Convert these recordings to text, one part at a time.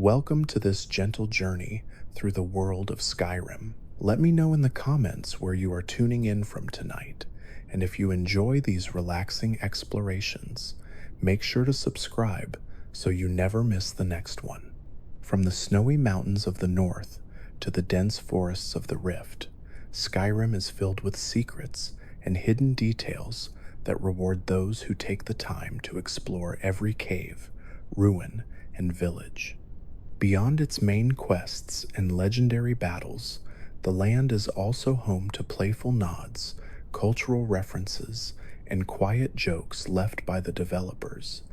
Welcome to this gentle journey through the world of Skyrim. Let me know in the comments where you are tuning in from tonight, and if you enjoy these relaxing explorations, make sure to subscribe so you never miss the next one. From the snowy mountains of the north to the dense forests of the Rift, Skyrim is filled with secrets and hidden details that reward those who take the time to explore every cave, ruin, and village. Beyond its main quests and legendary battles, the land is also home to playful nods, cultural references, and quiet jokes left by the developers.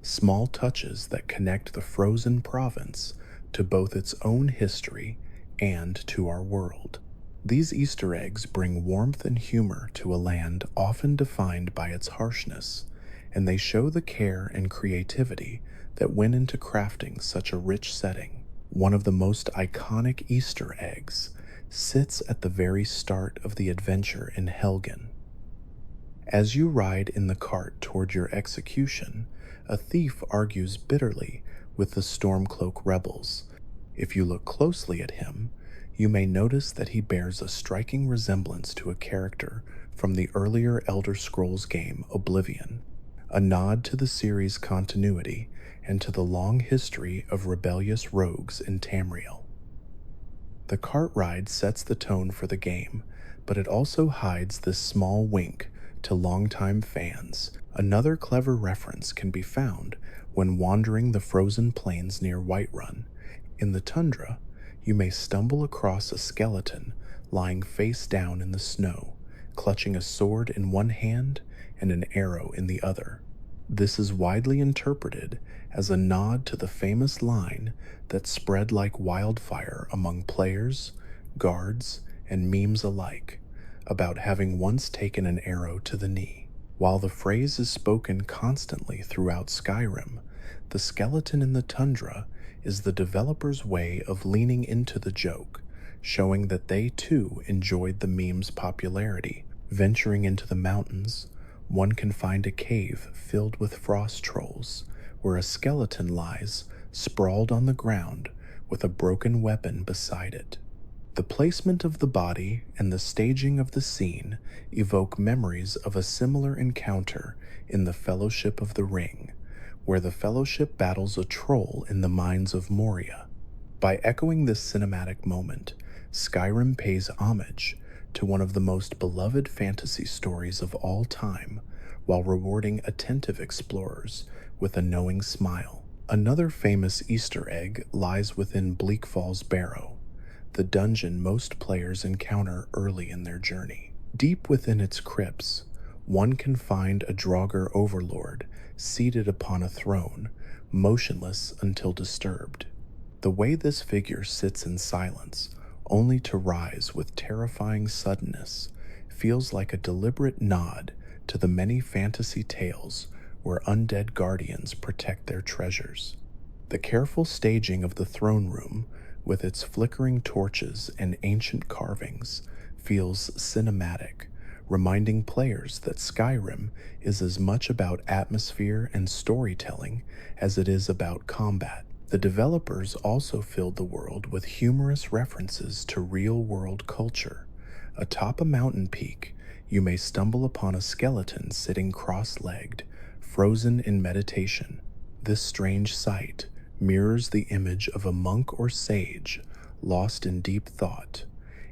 Small touches that connect the frozen province to both its own history and to our world. These Easter eggs bring warmth and humor to a land often defined by its harshness, and they show the care and creativity that went into crafting such a rich setting. One of the most iconic Easter eggs sits at the very start of the adventure in Helgen. As you ride in the cart toward your execution, a thief argues bitterly with the Stormcloak rebels. If you look closely at him, you may notice that he bears a striking resemblance to a character from the earlier Elder Scrolls game Oblivion, a nod to the series' continuity and to the long history of rebellious rogues in Tamriel. The cart ride sets the tone for the game, but it also hides this small wink to longtime fans. Another clever reference can be found when wandering the frozen plains near Whiterun. In the tundra, you may stumble across a skeleton lying face down in the snow, clutching a sword in one hand and an arrow in the other. This is widely interpreted as a nod to the famous line that spread like wildfire among players, guards, and memes alike about having once taken an arrow to the knee. While the phrase is spoken constantly throughout Skyrim, the skeleton in the tundra is the developer's way of leaning into the joke, showing that they too enjoyed the meme's popularity. Venturing into the mountains, one can find a cave filled with frost trolls, where a skeleton lies sprawled on the ground with a broken weapon beside it. The placement of the body and the staging of the scene evoke memories of a similar encounter in the Fellowship of the Ring, where the Fellowship battles a troll in the mines of Moria. By echoing this cinematic moment, Skyrim pays homage to one of the most beloved fantasy stories of all time, while rewarding attentive explorers with a knowing smile. Another famous Easter egg lies within Bleakfall's Barrow, the dungeon most players encounter early in their journey. Deep within its crypts, one can find a Draugr overlord seated upon a throne, motionless until disturbed. The way this figure sits in silence, only to rise with terrifying suddenness, feels like a deliberate nod to the many fantasy tales where undead guardians protect their treasures. The careful staging of the throne room, with its flickering torches and ancient carvings, feels cinematic, reminding players that Skyrim is as much about atmosphere and storytelling as it is about combat. The developers also filled the world with humorous references to real-world culture. Atop a mountain peak, you may stumble upon a skeleton sitting cross-legged, frozen in meditation. This strange sight mirrors the image of a monk or sage lost in deep thought,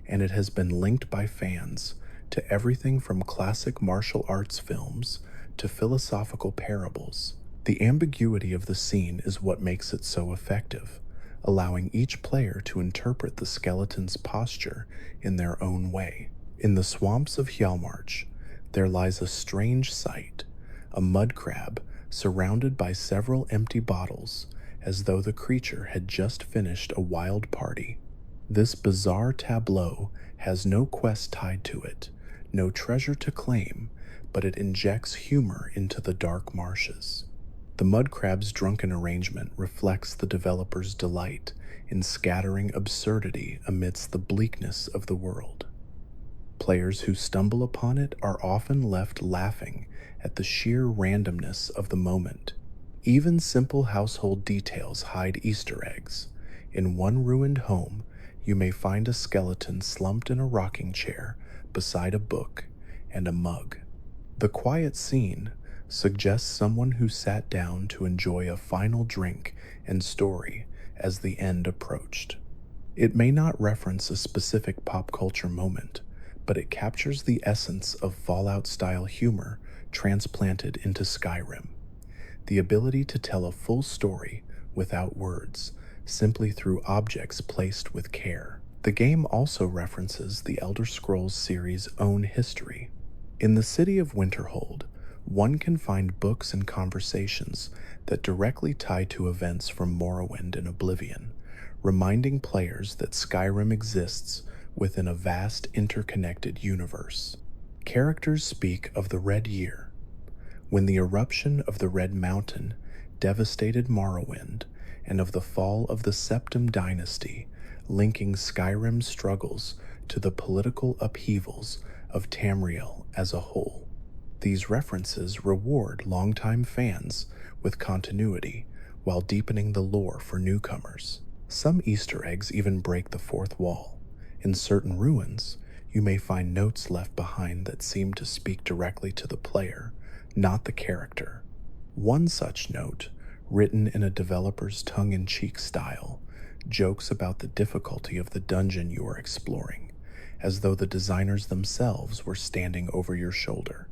and it has been linked by fans to everything from classic martial arts films to philosophical parables. The ambiguity of the scene is what makes it so effective, allowing each player to interpret the skeleton's posture in their own way. In the swamps of Hjalmarch, there lies a strange sight, a mud crab surrounded by several empty bottles, as though the creature had just finished a wild party. This bizarre tableau has no quest tied to it, no treasure to claim, but it injects humor into the dark marshes. The mud crab's drunken arrangement reflects the developer's delight in scattering absurdity amidst the bleakness of the world. Players who stumble upon it are often left laughing at the sheer randomness of the moment. Even simple household details hide Easter eggs. In one ruined home, you may find a skeleton slumped in a rocking chair beside a book and a mug. The quiet scene suggests someone who sat down to enjoy a final drink and story as the end approached. It may not reference a specific pop culture moment, but it captures the essence of Fallout-style humor transplanted into Skyrim. The ability to tell a full story without words, simply through objects placed with care. The game also references the Elder Scrolls series' own history. In the city of Winterhold, one can find books and conversations that directly tie to events from Morrowind and Oblivion, reminding players that Skyrim exists within a vast interconnected universe. Characters speak of the Red Year, when the eruption of the Red Mountain devastated Morrowind, and of the fall of the Septim Dynasty, linking Skyrim's struggles to the political upheavals of Tamriel as a whole. These references reward longtime fans with continuity while deepening the lore for newcomers. Some Easter eggs even break the fourth wall. In certain ruins, you may find notes left behind that seem to speak directly to the player, not the character. One such note, written in a developer's tongue-in-cheek style, jokes about the difficulty of the dungeon you are exploring, as though the designers themselves were standing over your shoulder.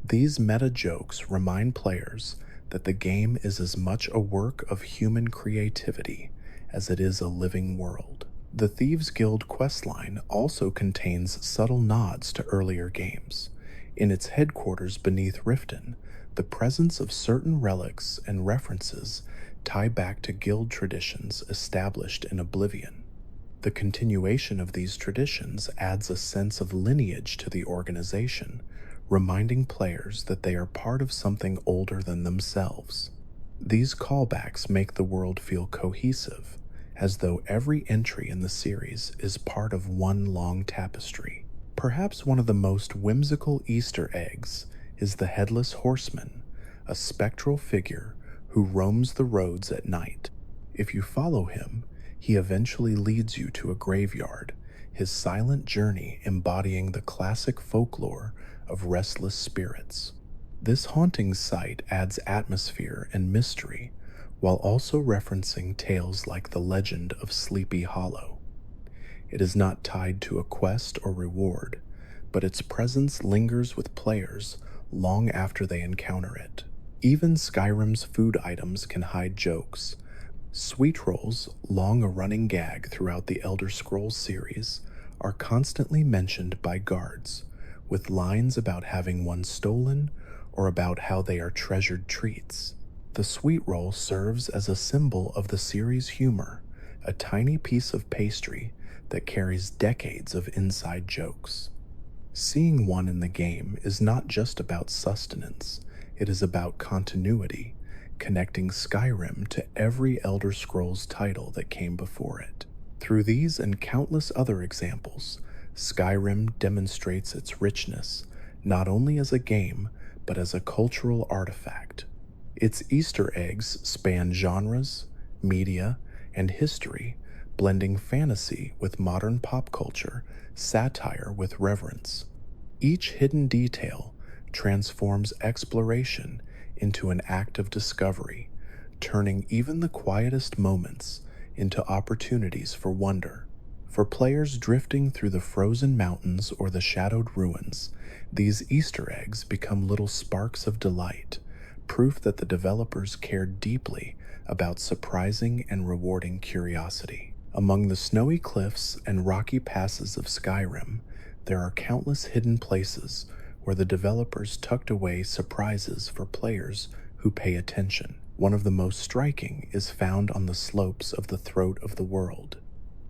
These meta-jokes remind players that the game is as much a work of human creativity as it is a living world. The Thieves' Guild questline also contains subtle nods to earlier games. In its headquarters beneath Riften, the presence of certain relics and references tie back to guild traditions established in Oblivion. The continuation of these traditions adds a sense of lineage to the organization, reminding players that they are part of something older than themselves. These callbacks make the world feel cohesive, as though every entry in the series is part of one long tapestry. Perhaps one of the most whimsical Easter eggs is the Headless Horseman, a spectral figure who roams the roads at night. If you follow him, he eventually leads you to a graveyard, his silent journey embodying the classic folklore of restless spirits. This haunting sight adds atmosphere and mystery, while also referencing tales like the legend of Sleepy Hollow. It is not tied to a quest or reward, but its presence lingers with players long after they encounter it. Even Skyrim's food items can hide jokes. Sweet rolls, long a running gag throughout the Elder Scrolls series, are constantly mentioned by guards, with lines about having one stolen or about how they are treasured treats. The sweet roll serves as a symbol of the series' humor, a tiny piece of pastry that carries decades of inside jokes. Seeing one in the game is not just about sustenance, it is about continuity, connecting Skyrim to every Elder Scrolls title that came before it. Through these and countless other examples, Skyrim demonstrates its richness, not only as a game, but as a cultural artifact. Its Easter eggs span genres, media, and history, blending fantasy with modern pop culture, satire with reverence. Each hidden detail transforms exploration into an act of discovery, turning even the quietest moments into opportunities for wonder. For players drifting through the frozen mountains or the shadowed ruins, these Easter eggs become little sparks of delight, proof that the developers cared deeply about surprising and rewarding curiosity. Among the snowy cliffs and rocky passes of Skyrim, there are countless hidden places where the developers tucked away surprises for players who pay attention. One of the most striking is found on the slopes of the Throat of the World.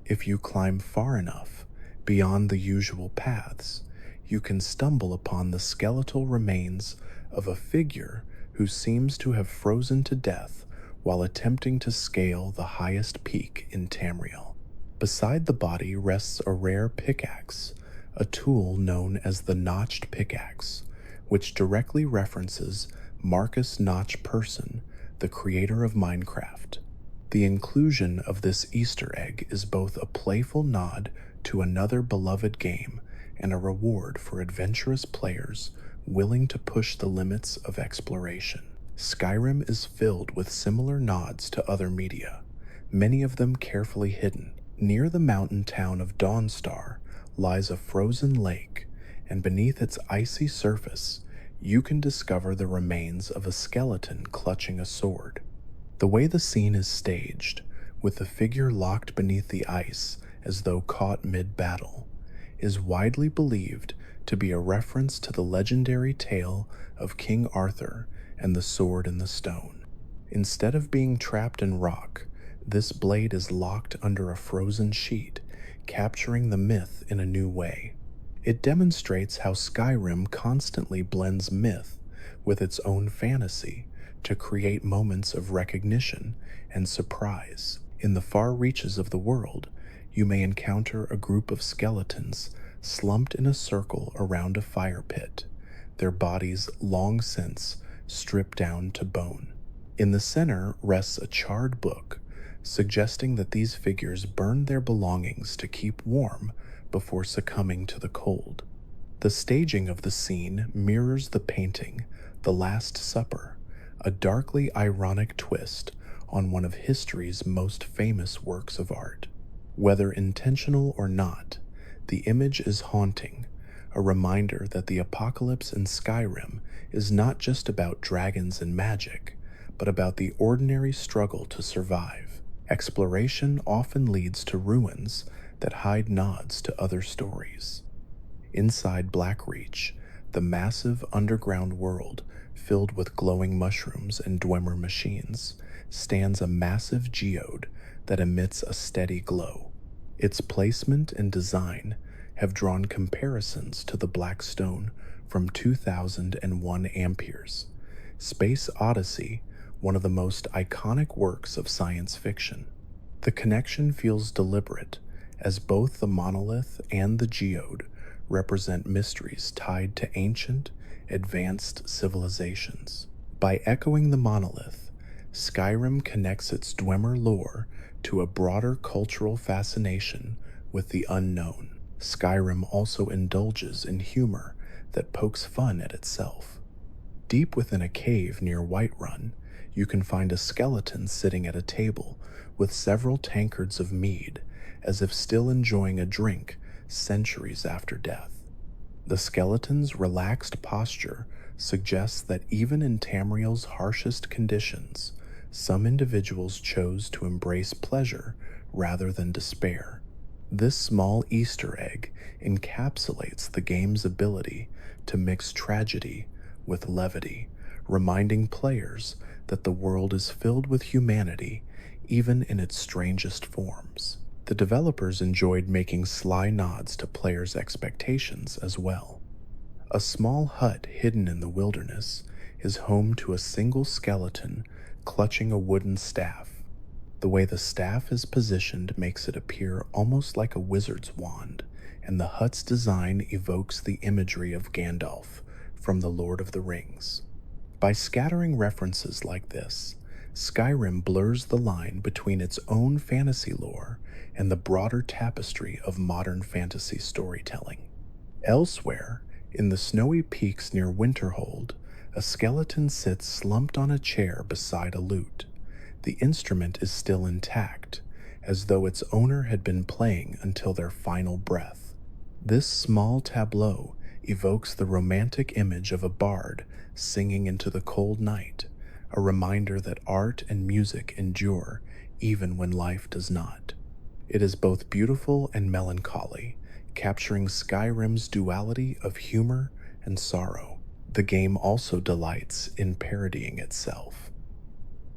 If you climb far enough, beyond the usual paths, you can stumble upon the skeletal remains of a figure who seems to have frozen to death while attempting to scale the highest peak in Tamriel. Beside the body rests a rare pickaxe, a tool known as the Notched Pickaxe, which directly references Marcus Notch Person, the creator of Minecraft. The inclusion of this Easter egg is both a playful nod to another beloved game and a reward for adventurous players willing to push the limits of exploration. Skyrim is filled with similar nods to other media, many of them carefully hidden. Near the mountain town of Dawnstar lies a frozen lake, and beneath its icy surface, you can discover the remains of a skeleton clutching a sword. The way the scene is staged, with the figure locked beneath the ice as though caught mid-battle, is widely believed to be a reference to the legendary tale of King Arthur and the sword in the stone. Instead of being trapped in rock, this blade is locked under a frozen sheet, capturing the myth in a new way. It demonstrates how Skyrim constantly blends myth with its own fantasy to create moments of recognition and surprise. In the far reaches of the world, you may encounter a group of skeletons slumped in a circle around a fire pit, their bodies long since stripped down to bone. In the center rests a charred book, suggesting that these figures burned their belongings to keep warm before succumbing to the cold. The staging of the scene mirrors the painting, The Last Supper, a darkly ironic twist on one of history's most famous works of art. Whether intentional or not, the image is haunting, a reminder that the apocalypse in Skyrim is not just about dragons and magic, but about the ordinary struggle to survive. Exploration often leads to ruins that hide nods to other stories. Inside Blackreach, the massive underground world filled with glowing mushrooms and Dwemer machines, stands a massive geode that emits a steady glow. Its placement and design have drawn comparisons to the Black Stone from 2001 Amperes, Space Odyssey, one of the most iconic works of science fiction. The connection feels deliberate, as both the monolith and the geode represent mysteries tied to ancient, advanced civilizations. By echoing the monolith, Skyrim connects its Dwemer lore to a broader cultural fascination with the unknown. Skyrim also indulges in humor that pokes fun at itself. Deep within a cave near Whiterun, you can find a skeleton sitting at a table with several tankards of mead, as if still enjoying a drink centuries after death. The skeleton's relaxed posture suggests that even in Tamriel's harshest conditions, some individuals chose to embrace pleasure rather than despair. This small Easter egg encapsulates the game's ability to mix tragedy with levity, reminding players that the world is filled with humanity even in its strangest forms. The developers enjoyed making sly nods to players' expectations as well. A small hut hidden in the wilderness is home to a single skeleton clutching a wooden staff. The way the staff is positioned makes it appear almost like a wizard's wand, and the hut's design evokes the imagery of Gandalf from The Lord of the Rings. By scattering references like this, Skyrim blurs the line between its own fantasy lore and the broader tapestry of modern fantasy storytelling. Elsewhere, in the snowy peaks near Winterhold, a skeleton sits slumped on a chair beside a lute. The instrument is still intact, as though its owner had been playing until their final breath. This small tableau evokes the romantic image of a bard singing into the cold night, a reminder that art and music endure even when life does not. It is both beautiful and melancholy, capturing Skyrim's duality of humor and sorrow. The game also delights in parodying itself.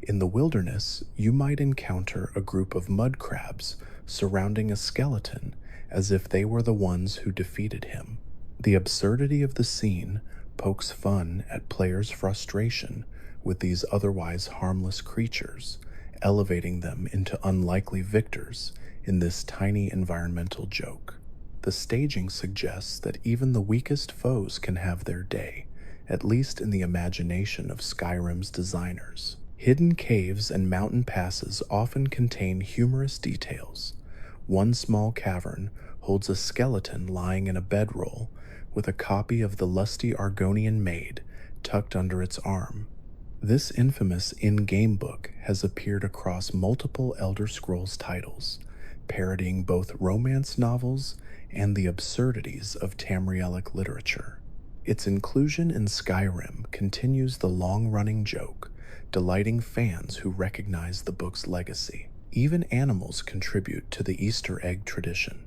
In the wilderness, you might encounter a group of mud crabs surrounding a skeleton as if they were the ones who defeated him. The absurdity of the scene pokes fun at players' frustration with these otherwise harmless creatures, elevating them into unlikely victors in this tiny environmental joke. The staging suggests that even the weakest foes can have their day, at least in the imagination of Skyrim's designers. Hidden caves and mountain passes often contain humorous details. One small cavern holds a skeleton lying in a bedroll with a copy of the lusty Argonian maid tucked under its arm. This infamous in-game book has appeared across multiple Elder Scrolls titles, parodying both romance novels and the absurdities of Tamrielic literature. Its inclusion in Skyrim continues the long-running joke, delighting fans who recognize the book's legacy. Even animals contribute to the Easter egg tradition.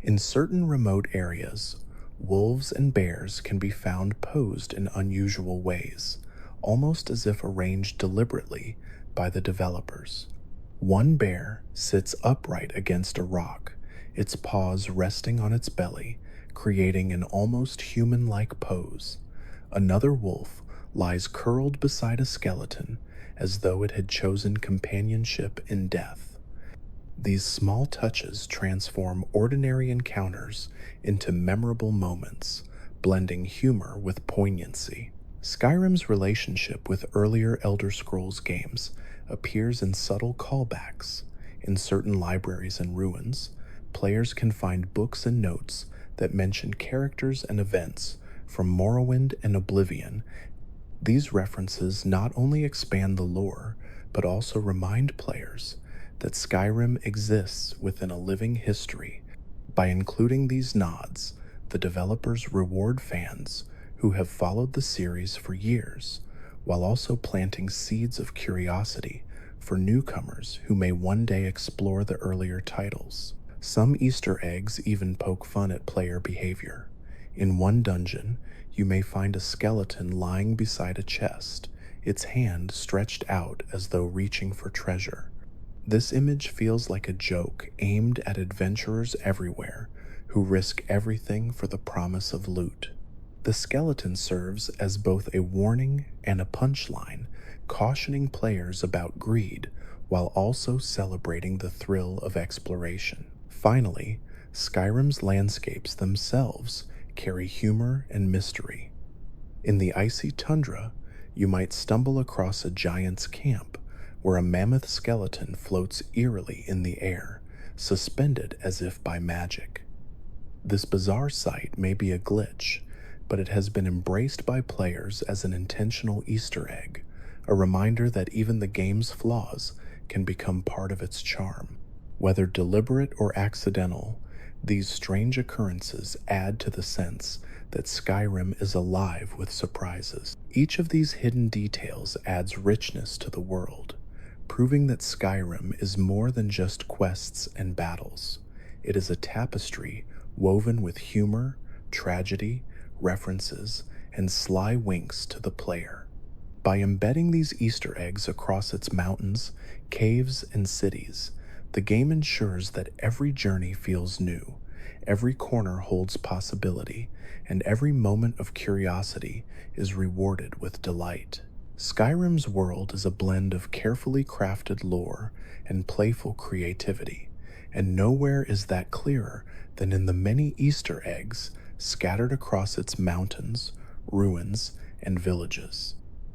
In certain remote areas, wolves and bears can be found posed in unusual ways, almost as if arranged deliberately by the developers. One bear sits upright against a rock, its paws resting on its belly, creating an almost human-like pose. Another wolf lies curled beside a skeleton as though it had chosen companionship in death. These small touches transform ordinary encounters into memorable moments, blending humor with poignancy. Skyrim's relationship with earlier Elder Scrolls games appears in subtle callbacks. In certain libraries and ruins, players can find books and notes that mention characters and events from Morrowind and Oblivion. These references not only expand the lore, but also remind players that Skyrim exists within a living history. By including these nods, the developers reward fans who have followed the series for years, while also planting seeds of curiosity for newcomers who may one day explore the earlier titles. Some Easter eggs even poke fun at player behavior. In one dungeon, you may find a skeleton lying beside a chest, its hand stretched out as though reaching for treasure. This image feels like a joke aimed at adventurers everywhere who risk everything for the promise of loot. The skeleton serves as both a warning and a punchline, cautioning players about greed while also celebrating the thrill of exploration. Finally, Skyrim's landscapes themselves carry humor and mystery. In the icy tundra, you might stumble across a giant's camp where a mammoth skeleton floats eerily in the air, suspended as if by magic. This bizarre sight may be a glitch, but it has been embraced by players as an intentional Easter egg, a reminder that even the game's flaws can become part of its charm. Whether deliberate or accidental, these strange occurrences add to the sense that Skyrim is alive with surprises. Each of these hidden details adds richness to the world, proving that Skyrim is more than just quests and battles. It is a tapestry woven with humor, tragedy, references, and sly winks to the player. By embedding these Easter eggs across its mountains, caves, and cities, the game ensures that every journey feels new, every corner holds possibility, and every moment of curiosity is rewarded with delight. Skyrim's world is a blend of carefully crafted lore and playful creativity, and nowhere is that clearer than in the many Easter eggs scattered across its mountains, ruins, and villages.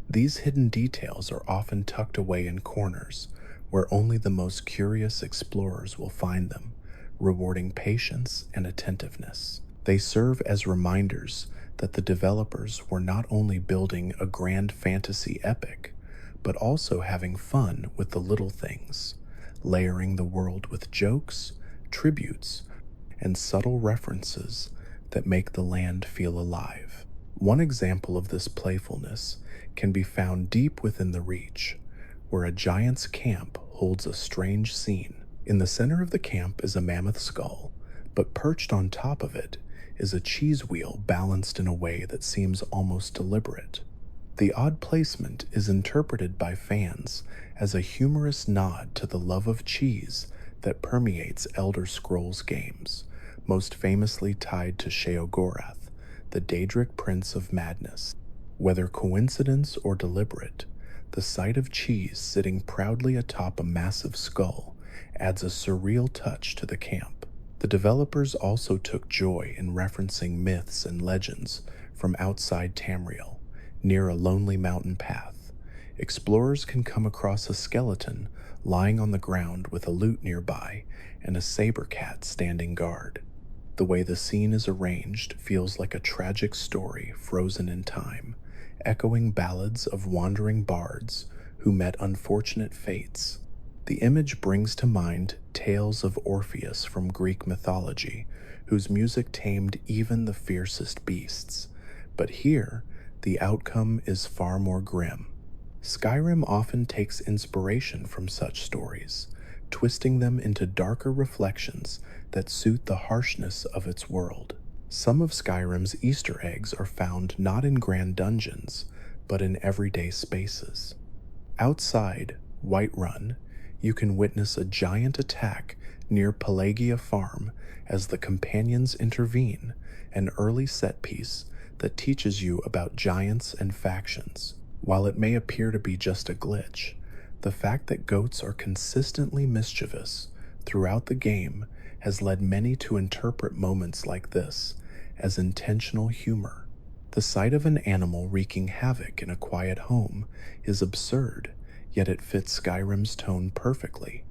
These hidden details are often tucked away in corners where only the most curious explorers will find them, rewarding patience and attentiveness. They serve as reminders that the developers were not only building a grand fantasy epic, but also having fun with the little things, layering the world with jokes, tributes, and subtle references that make the land feel alive. One example of this playfulness can be found deep within the Reach, where a giant's camp holds a strange scene. In the center of the camp is a mammoth skull, but perched on top of it is a cheese wheel balanced in a way that seems almost deliberate. The odd placement is interpreted by fans as a humorous nod to the love of cheese that permeates Elder Scrolls games, most famously tied to Sheogorath, the Daedric Prince of Madness. Whether coincidence or deliberate, the sight of cheese sitting proudly atop a massive skull adds a surreal touch to the camp. The developers also took joy in referencing myths and legends from outside Tamriel, near a lonely mountain path, Explorers can come across a skeleton lying on the ground with a lute nearby and a saber cat standing guard. The way the scene is arranged feels like a tragic story frozen in time, echoing ballads of wandering bards who met unfortunate fates. The image brings to mind tales of Orpheus from Greek mythology, whose music tamed even the fiercest beasts. But here, the outcome is far more grim. Skyrim often takes inspiration from such stories, twisting them into darker reflections that suit the harshness of its world. Some of Skyrim's Easter eggs are found not in grand dungeons, but in everyday spaces. Outside Whiterun, you can witness a giant attack near Pelagia Farm as the companions intervene, an early set piece that teaches you about giants and factions. While it may appear to be just a glitch, the fact that goats are consistently mischievous throughout the game has led many to interpret moments like this as intentional humor. The sight of an animal wreaking havoc in a quiet home is absurd, yet it fits Skyrim's tone perfectly,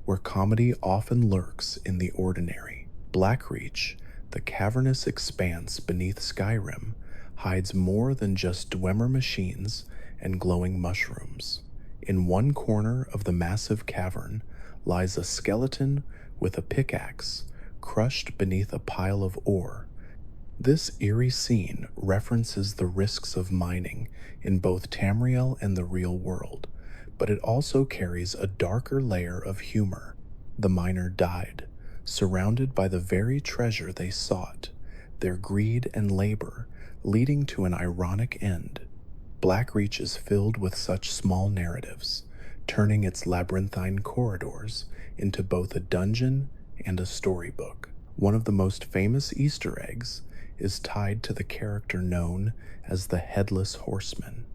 where comedy often lurks in the ordinary. Blackreach, the cavernous expanse beneath Skyrim, hides more than just Dwemer machines and glowing mushrooms. In one corner of the massive cavern lies a skeleton with a pickaxe, crushed beneath a pile of ore. This eerie scene references the risks of mining in both Tamriel and the real world, but it also carries a darker layer of humor. The miner died, surrounded by the very treasure they sought, their greed and labor leading to an ironic end. Blackreach is filled with such small narratives, turning its labyrinthine corridors into both a dungeon and a storybook. One of the most famous Easter eggs is tied to the character known as the Headless Horseman.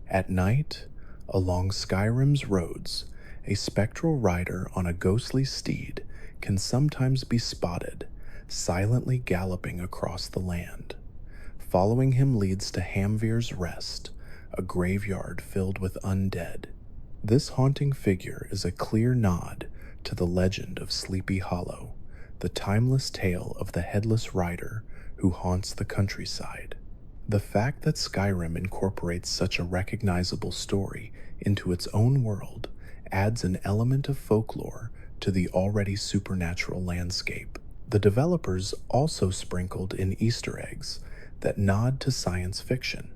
At night, along Skyrim's roads, a spectral rider on a ghostly steed can sometimes be spotted, silently galloping across the land. Following him leads to Hamvir's Rest, a graveyard filled with undead. This haunting figure is a clear nod to the legend of Sleepy Hollow, the timeless tale of the Headless Rider who haunts the countryside. The fact that Skyrim incorporates such a recognizable story into its own world adds an element of folklore to the already supernatural landscape. The developers also sprinkled in Easter eggs that nod to science fiction.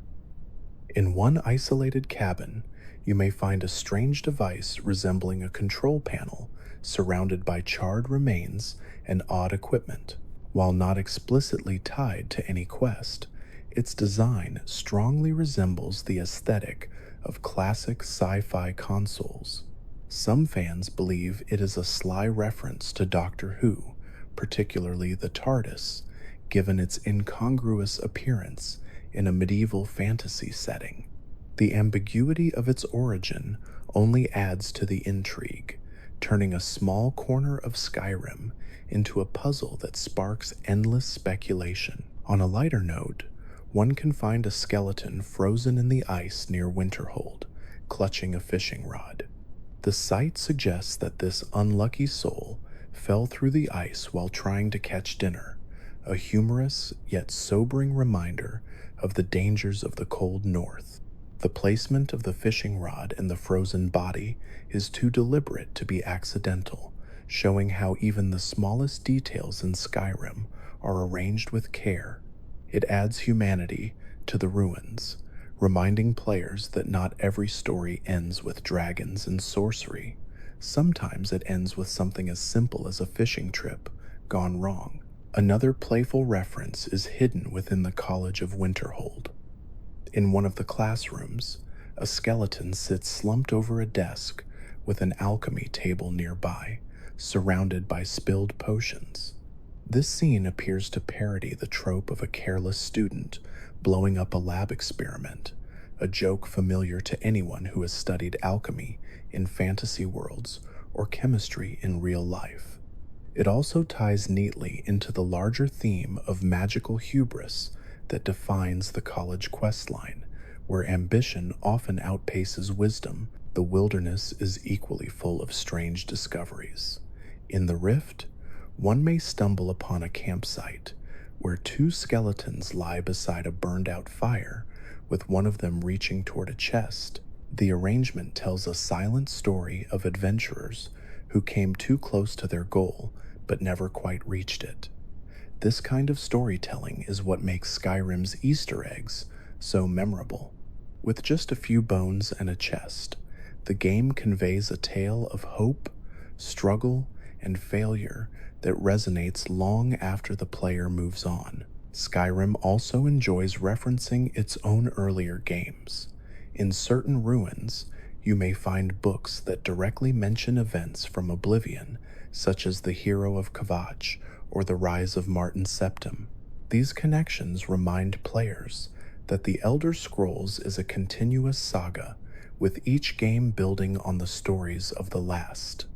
In one isolated cabin, you may find a strange device resembling a control panel surrounded by charred remains and odd equipment. While not explicitly tied to any quest, its design strongly resembles the aesthetic of classic sci-fi consoles. Some fans believe it is a sly reference to Doctor Who, particularly the TARDIS, given its incongruous appearance in a medieval fantasy setting. The ambiguity of its origin only adds to the intrigue, turning a small corner of Skyrim into a puzzle that sparks endless speculation. On a lighter note, one can find a skeleton frozen in the ice near Winterhold, clutching a fishing rod. The site suggests that this unlucky soul fell through the ice while trying to catch dinner, a humorous yet sobering reminder of the dangers of the cold north. The placement of the fishing rod and the frozen body is too deliberate to be accidental, showing how even the smallest details in Skyrim are arranged with care. It adds humanity to the ruins, reminding players that not every story ends with dragons and sorcery. Sometimes it ends with something as simple as a fishing trip gone wrong. Another playful reference is hidden within the College of Winterhold. In one of the classrooms, a skeleton sits slumped over a desk with an alchemy table nearby, surrounded by spilled potions. This scene appears to parody the trope of a careless student blowing up a lab experiment, a joke familiar to anyone who has studied alchemy in fantasy worlds or chemistry in real life. It also ties neatly into the larger theme of magical hubris that defines the college questline, Where ambition often outpaces wisdom, the wilderness is equally full of strange discoveries. In the Rift, one may stumble upon a campsite where two skeletons lie beside a burned out fire, with one of them reaching toward a chest. The arrangement tells a silent story of adventurers who came too close to their goal but never quite reached it. This kind of storytelling is what makes Skyrim's Easter eggs so memorable. With just a few bones and a chest, the game conveys a tale of hope, struggle, and failure that resonates long after the player moves on. Skyrim also enjoys referencing its own earlier games. In certain ruins, you may find books that directly mention events from Oblivion, such as the Hero of Kvatch or the Rise of Martin Septim. These connections remind players that the Elder Scrolls is a continuous saga, with each game building on the stories of the last.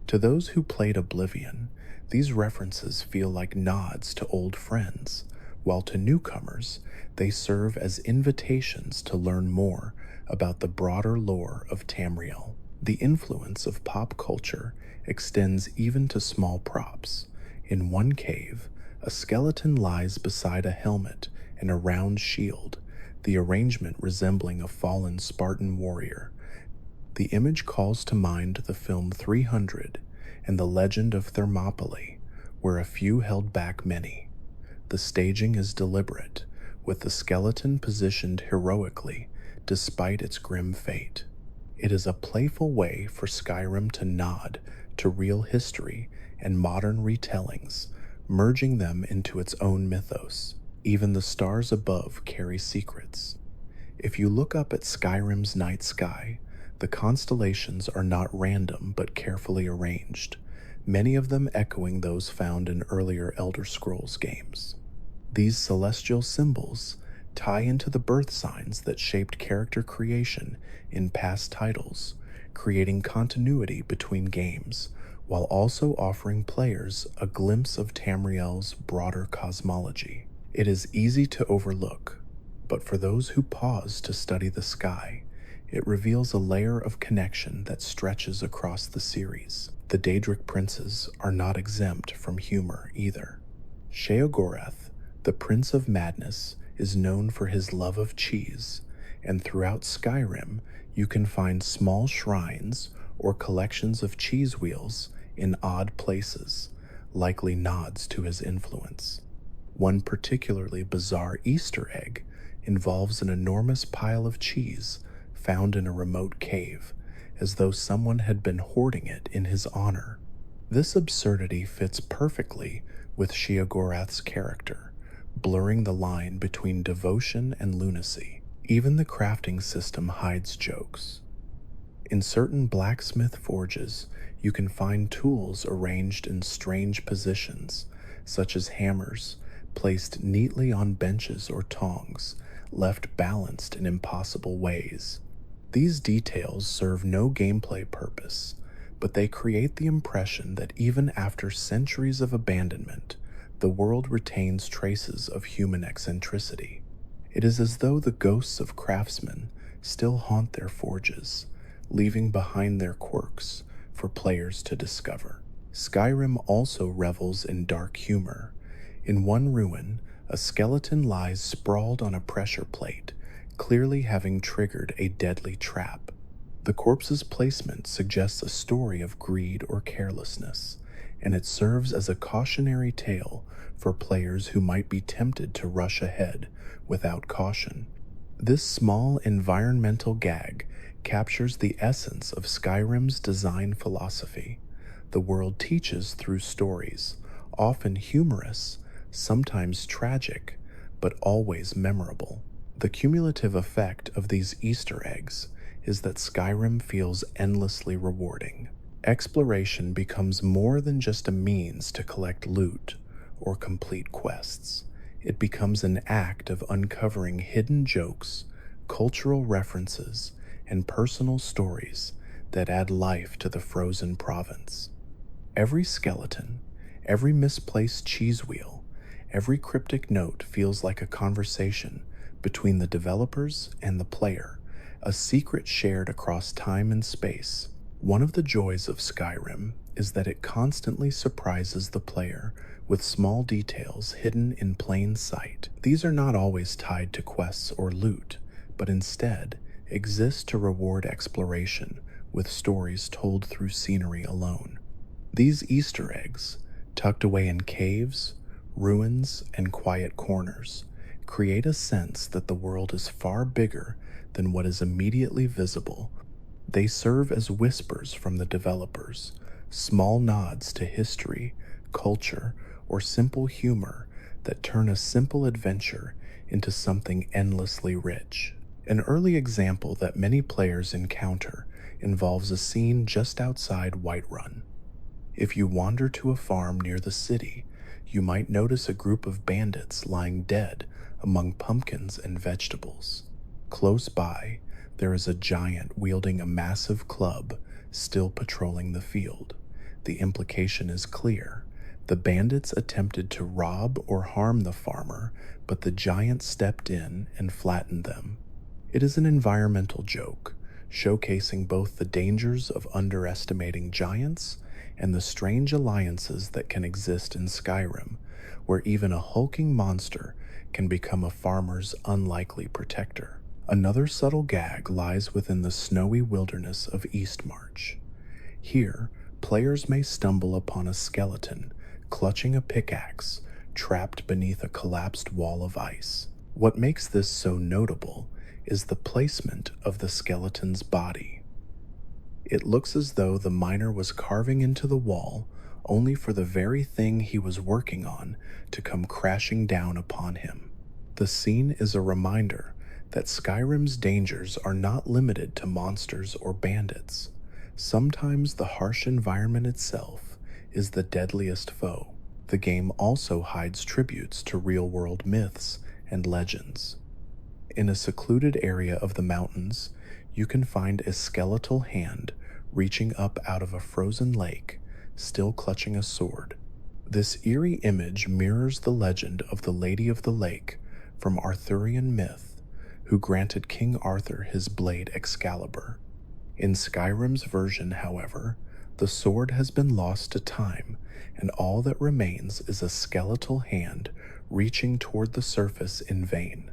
To those who played Oblivion, these references feel like nods to old friends, while to newcomers, they serve as invitations to learn more about the broader lore of Tamriel. The influence of pop culture extends even to small props. In one cave, a skeleton lies beside a helmet and a round shield, the arrangement resembling a fallen Spartan warrior. The image calls to mind the film 300 and the legend of Thermopylae, where a few held back many. The staging is deliberate, with the skeleton positioned heroically despite its grim fate. It is a playful way for Skyrim to nod to real history and modern retellings, merging them into its own mythos. Even the stars above carry secrets. If you look up at Skyrim's night sky, the constellations are not random but carefully arranged, many of them echoing those found in earlier Elder Scrolls games. These celestial symbols tie into the birth signs that shaped character creation in past titles, creating continuity between games, while also offering players a glimpse of Tamriel's broader cosmology. It is easy to overlook, but for those who pause to study the sky, it reveals a layer of connection that stretches across the series. The Daedric princes are not exempt from humor either. Sheogorath, the Prince of Madness, is known for his love of cheese, and throughout Skyrim you can find small shrines or collections of cheese wheels in odd places, likely nods to his influence. One particularly bizarre Easter egg involves an enormous pile of cheese found in a remote cave, as though someone had been hoarding it in his honor. This absurdity fits perfectly with Sheogorath's character, blurring the line between devotion and lunacy. Even the crafting system hides jokes. In certain blacksmith forges, you can find tools arranged in strange positions, such as hammers placed neatly on benches or tongs, left balanced in impossible ways. These details serve no gameplay purpose, but they create the impression that even after centuries of abandonment, the world retains traces of human eccentricity. It is as though the ghosts of craftsmen still haunt their forges, leaving behind their quirks for players to discover. Skyrim also revels in dark humor. In one ruin, a skeleton lies sprawled on a pressure plate, clearly having triggered a deadly trap. The corpse's placement suggests a story of greed or carelessness, and it serves as a cautionary tale for players who might be tempted to rush ahead without caution. This small environmental gag captures the essence of Skyrim's design philosophy. The world teaches through stories, often humorous, sometimes tragic, but always memorable. The cumulative effect of these Easter eggs is that Skyrim feels endlessly rewarding. Exploration becomes more than just a means to collect loot or complete quests. It becomes an act of uncovering hidden jokes, cultural references, and personal stories that add life to the frozen province. Every skeleton, every misplaced cheese wheel, every cryptic note feels like a conversation between the developers and the player, a secret shared across time and space. One of the joys of Skyrim is that it constantly surprises the player with small details hidden in plain sight. These are not always tied to quests or loot, but instead exist to reward exploration with stories told through scenery alone. These Easter eggs, tucked away in caves, ruins, and quiet corners, create a sense that the world is far bigger than what is immediately visible. They serve as whispers from the developers, small nods to history, culture, or simple humor that turn a simple adventure into something endlessly rich. An early example that many players encounter involves a scene just outside Whiterun. If you wander to a farm near the city, you might notice a group of bandits lying dead among pumpkins and vegetables. Close by, there is a giant wielding a massive club still patrolling the field. The implication is clear. The bandits attempted to rob or harm the farmer, but the giant stepped in and flattened them. It is an environmental joke, showcasing both the dangers of underestimating giants and the strange alliances that can exist in Skyrim, where even a hulking monster can become a farmer's unlikely protector. Another subtle gag lies within the snowy wilderness of Eastmarch. Here, players may stumble upon a skeleton clutching a pickaxe, trapped beneath a collapsed wall of ice. What makes this so notable is the placement of the skeleton's body. It looks as though the miner was carving into the wall only for the very thing he was working on to come crashing down upon him. The scene is a reminder that Skyrim's dangers are not limited to monsters or bandits. Sometimes the harsh environment itself is the deadliest foe. The game also hides tributes to real-world myths and legends. In a secluded area of the mountains, you can find a skeletal hand reaching up out of a frozen lake, still clutching a sword. This eerie image mirrors the legend of the Lady of the Lake from Arthurian myth, who granted King Arthur his blade Excalibur. In Skyrim's version, however, the sword has been lost to time, and all that remains is a skeletal hand reaching toward the surface in vain.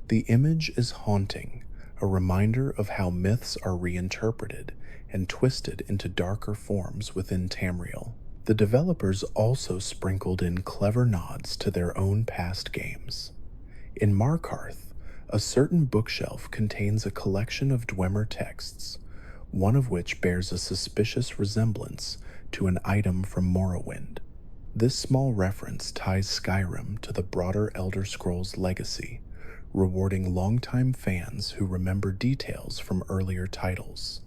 The image is haunting, a reminder of how myths are reinterpreted and twisted into darker forms within Tamriel. The developers also sprinkled in clever nods to their own past games. In Markarth, a certain bookshelf contains a collection of Dwemer texts, one of which bears a suspicious resemblance to an item from Morrowind. This small reference ties Skyrim to the broader Elder Scrolls legacy, rewarding longtime fans who remember details from earlier titles.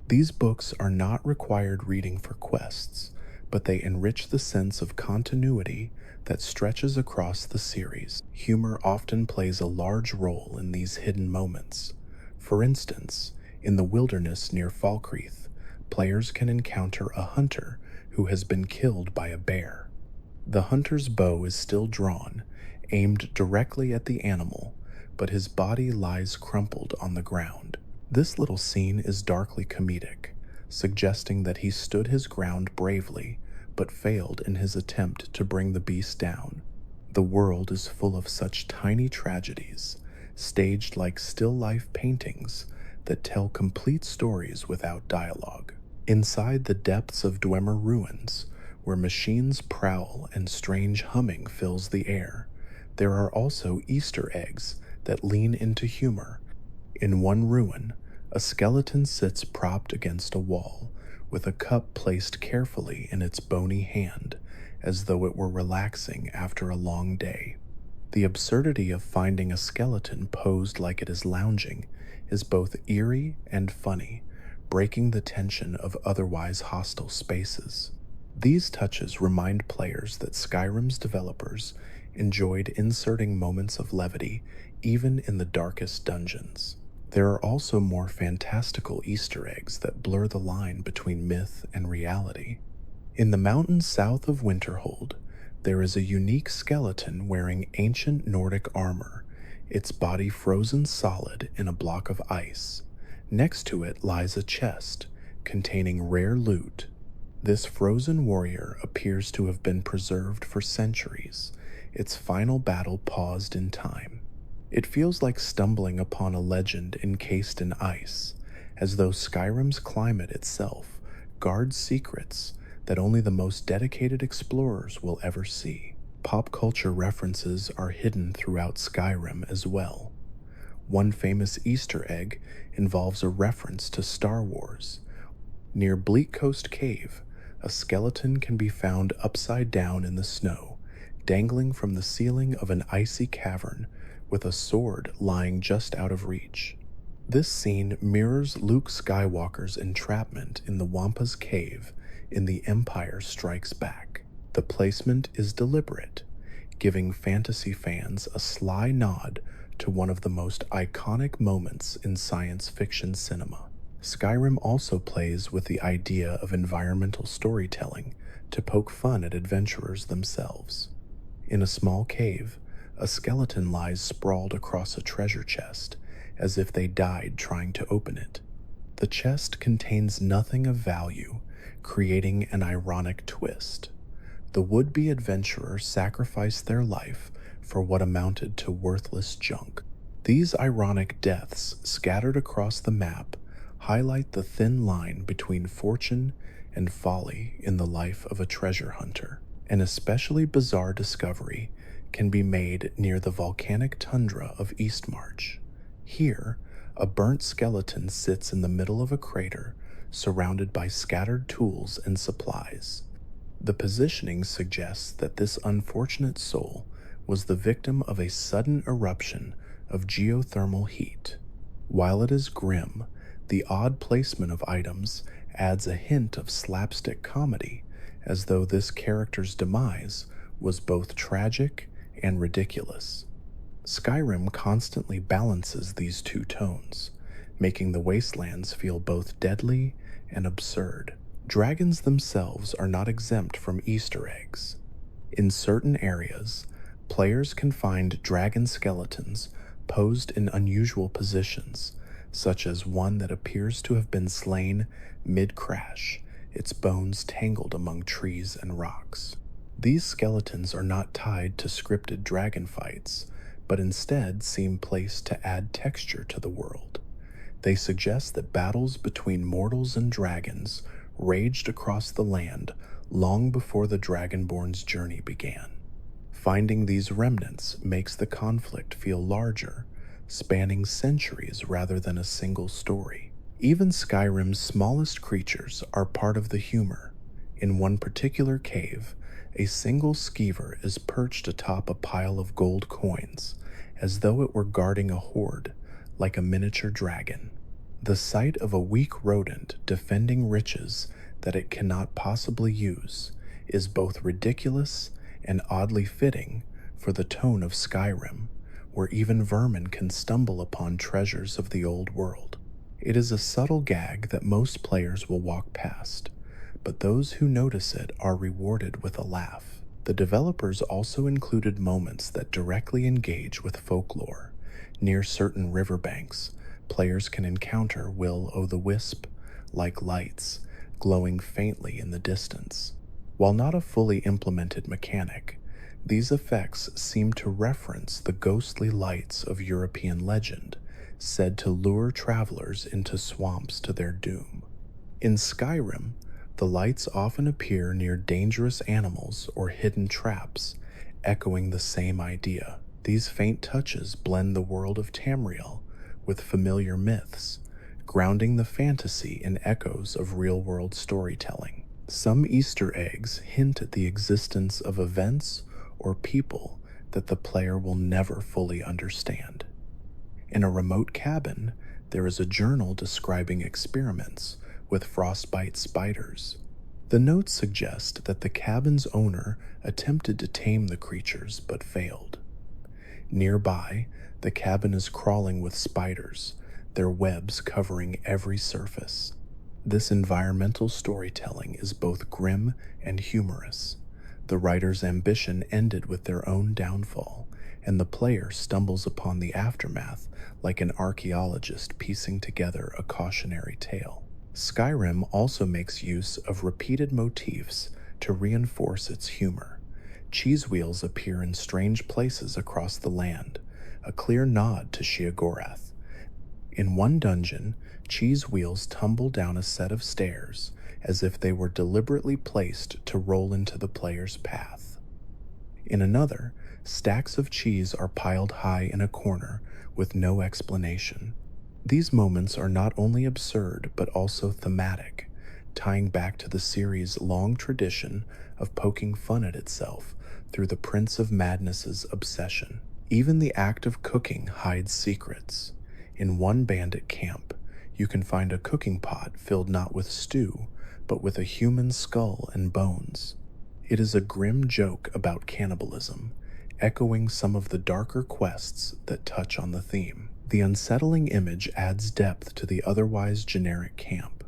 These books are not required reading for quests, but they enrich the sense of continuity that stretches across the series. Humor often plays a large role in these hidden moments. For instance, in the wilderness near Falkreath, players can encounter a hunter who has been killed by a bear. The hunter's bow is still drawn, aimed directly at the animal, but his body lies crumpled on the ground. This little scene is darkly comedic, suggesting that he stood his ground bravely, but failed in his attempt to bring the beast down. The world is full of such tiny tragedies, staged like still-life paintings that tell complete stories without dialogue. Inside the depths of Dwemer ruins, where machines prowl and strange humming fills the air, there are also Easter eggs that lean into humor. In one ruin, a skeleton sits propped against a wall, with a cup placed carefully in its bony hand, as though it were relaxing after a long day. The absurdity of finding a skeleton posed like it is lounging is both eerie and funny, breaking the tension of otherwise hostile spaces. These touches remind players that Skyrim's developers enjoyed inserting moments of levity even in the darkest dungeons. There are also more fantastical Easter eggs that blur the line between myth and reality. In the mountains south of Winterhold, there is a unique skeleton wearing ancient Nordic armor, its body frozen solid in a block of ice. Next to it lies a chest containing rare loot. This frozen warrior appears to have been preserved for centuries, its final battle paused in time. It feels like stumbling upon a legend encased in ice, as though Skyrim's climate itself guards secrets that only the most dedicated explorers will ever see. Pop culture references are hidden throughout Skyrim as well. One famous Easter egg involves a reference to Star Wars. Near Bleak Coast Cave, a skeleton can be found upside down in the snow, dangling from the ceiling of an icy cavern with a sword lying just out of reach. This scene mirrors Luke Skywalker's entrapment in the Wampa's Cave in The Empire Strikes Back. The placement is deliberate, giving fantasy fans a sly nod to one of the most iconic moments in science fiction cinema. Skyrim also plays with the idea of environmental storytelling to poke fun at adventurers themselves. In a small cave, a skeleton lies sprawled across a treasure chest, as if they died trying to open it. The chest contains nothing of value, creating an ironic twist. The would-be adventurer sacrificed their life for what amounted to worthless junk. These ironic deaths scattered across the map highlight the thin line between fortune and folly in the life of a treasure hunter. An especially bizarre discovery can be made near the volcanic tundra of Eastmarch. Here, a burnt skeleton sits in the middle of a crater, surrounded by scattered tools and supplies. The positioning suggests that this unfortunate soul was the victim of a sudden eruption of geothermal heat. While it is grim, the odd placement of items adds a hint of slapstick comedy, as though this character's demise was both tragic and ridiculous. Skyrim constantly balances these two tones, making the wastelands feel both deadly and absurd. Dragons themselves are not exempt from Easter eggs. In certain areas, players can find dragon skeletons posed in unusual positions, such as one that appears to have been slain mid-crash, its bones tangled among trees and rocks. These skeletons are not tied to scripted dragon fights, but instead seem placed to add texture to the world. They suggest that battles between mortals and dragons raged across the land long before the Dragonborn's journey began. Finding these remnants makes the conflict feel larger, spanning centuries rather than a single story. Even Skyrim's smallest creatures are part of the humor. In one particular cave, a single skeever is perched atop a pile of gold coins, as though it were guarding a hoard, like a miniature dragon. The sight of a weak rodent defending riches that it cannot possibly use is both ridiculous and oddly fitting for the tone of Skyrim, where even vermin can stumble upon treasures of the old world. It is a subtle gag that most players will walk past, but those who notice it are rewarded with a laugh. The developers also included moments that directly engage with folklore. Near certain riverbanks, players can encounter will-o'-the-wisp like lights glowing faintly in the distance. While not a fully implemented mechanic, these effects seem to reference the ghostly lights of European legend, said to lure travelers into swamps to their doom. In Skyrim, the lights often appear near dangerous animals or hidden traps, echoing the same idea. These faint touches blend the world of Tamriel with familiar myths, grounding the fantasy in echoes of real-world storytelling. Some Easter eggs hint at the existence of events or people that the player will never fully understand. In a remote cabin, there is a journal describing experiments with frostbite spiders. The notes suggest that the cabin's owner attempted to tame the creatures but failed. Nearby, the cabin is crawling with spiders, their webs covering every surface. This environmental storytelling is both grim and humorous. The writer's ambition ended with their own downfall, and the player stumbles upon the aftermath like an archaeologist piecing together a cautionary tale. Skyrim also makes use of repeated motifs to reinforce its humor. Cheese wheels appear in strange places across the land, a clear nod to Sheogorath. In one dungeon, cheese wheels tumble down a set of stairs as if they were deliberately placed to roll into the player's path. In another, stacks of cheese are piled high in a corner with no explanation. These moments are not only absurd but also thematic, tying back to the series' long tradition of poking fun at itself through the Prince of Madness's obsession. Even the act of cooking hides secrets. In one bandit camp, you can find a cooking pot filled not with stew, but with a human skull and bones. It is a grim joke about cannibalism, echoing some of the darker quests that touch on the theme. The unsettling image adds depth to the otherwise generic camp,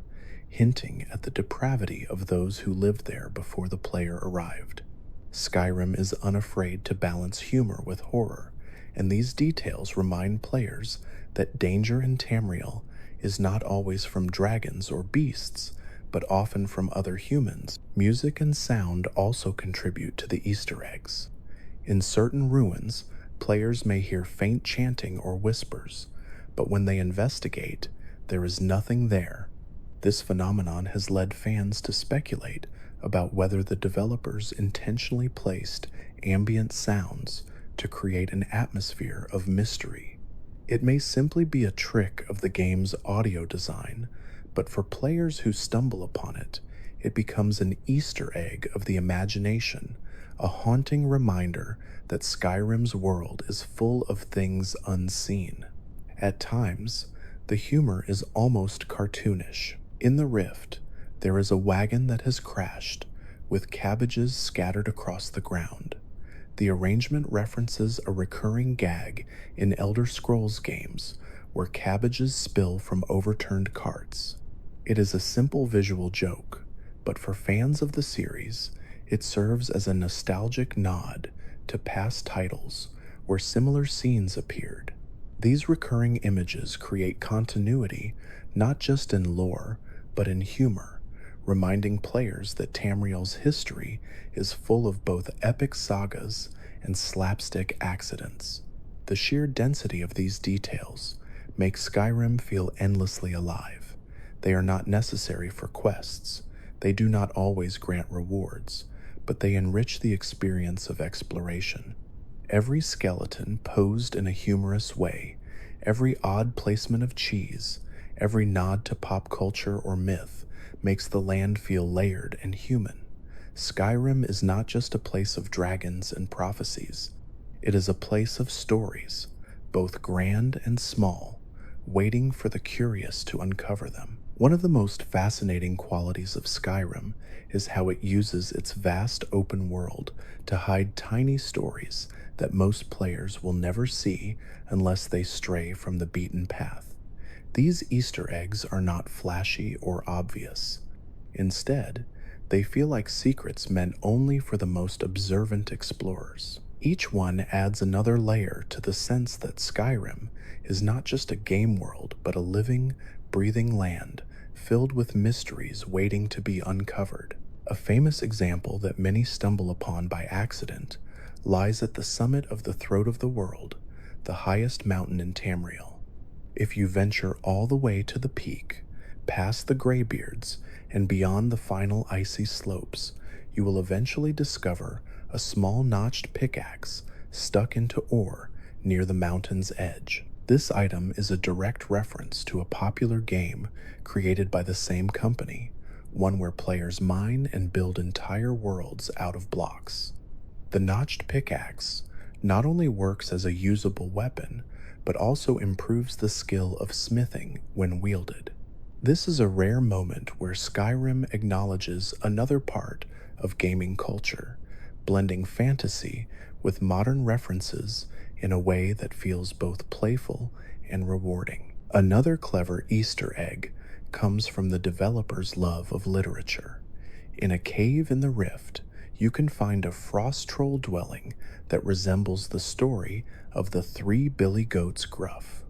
hinting at the depravity of those who lived there before the player arrived. Skyrim is unafraid to balance humor with horror, and these details remind players that danger in Tamriel is not always from dragons or beasts, but often from other humans. Music and sound also contribute to the Easter eggs. In certain ruins, players may hear faint chanting or whispers, but when they investigate, there is nothing there. This phenomenon has led fans to speculate about whether the developers intentionally placed ambient sounds to create an atmosphere of mystery. It may simply be a trick of the game's audio design, but for players who stumble upon it, it becomes an Easter egg of the imagination, a haunting reminder that Skyrim's world is full of things unseen. At times, the humor is almost cartoonish. In the Rift, there is a wagon that has crashed, with cabbages scattered across the ground. The arrangement references a recurring gag in Elder Scrolls games where cabbages spill from overturned carts. It is a simple visual joke, but for fans of the series, it serves as a nostalgic nod to past titles where similar scenes appeared. These recurring images create continuity not just in lore, but in humor, reminding players that Tamriel's history is full of both epic sagas and slapstick accidents. The sheer density of these details makes Skyrim feel endlessly alive. They are not necessary for quests, they do not always grant rewards, but they enrich the experience of exploration. Every skeleton posed in a humorous way, every odd placement of cheese, every nod to pop culture or myth makes the land feel layered and human. Skyrim is not just a place of dragons and prophecies. It is a place of stories, both grand and small, waiting for the curious to uncover them. One of the most fascinating qualities of Skyrim is how it uses its vast open world to hide tiny stories that most players will never see unless they stray from the beaten path. These Easter eggs are not flashy or obvious. Instead, they feel like secrets meant only for the most observant explorers. Each one adds another layer to the sense that Skyrim is not just a game world, but a living, breathing land filled with mysteries waiting to be uncovered. A famous example that many stumble upon by accident lies at the summit of the Throat of the World, the highest mountain in Tamriel. If you venture all the way to the peak, past the Greybeards, and beyond the final icy slopes, you will eventually discover a small notched pickaxe stuck into ore near the mountain's edge. This item is a direct reference to a popular game created by the same company, one where players mine and build entire worlds out of blocks. The notched pickaxe not only works as a usable weapon, but also improves the skill of smithing when wielded. This is a rare moment where Skyrim acknowledges another part of gaming culture, blending fantasy with modern references in a way that feels both playful and rewarding. Another clever Easter egg comes from the developer's love of literature. In a cave in the Rift, you can find a frost troll dwelling that resembles the story of the three billy goats gruff.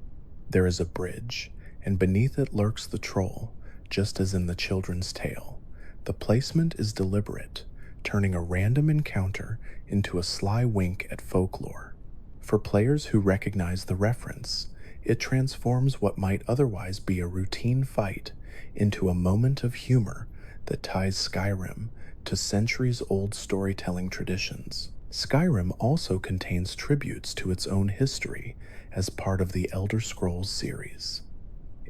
There is a bridge, and beneath it lurks the troll, just as in the children's tale. The placement is deliberate, turning a random encounter into a sly wink at folklore. For players who recognize the reference, it transforms what might otherwise be a routine fight into a moment of humor that ties Skyrim to centuries-old storytelling traditions. Skyrim also contains tributes to its own history as part of the Elder Scrolls series.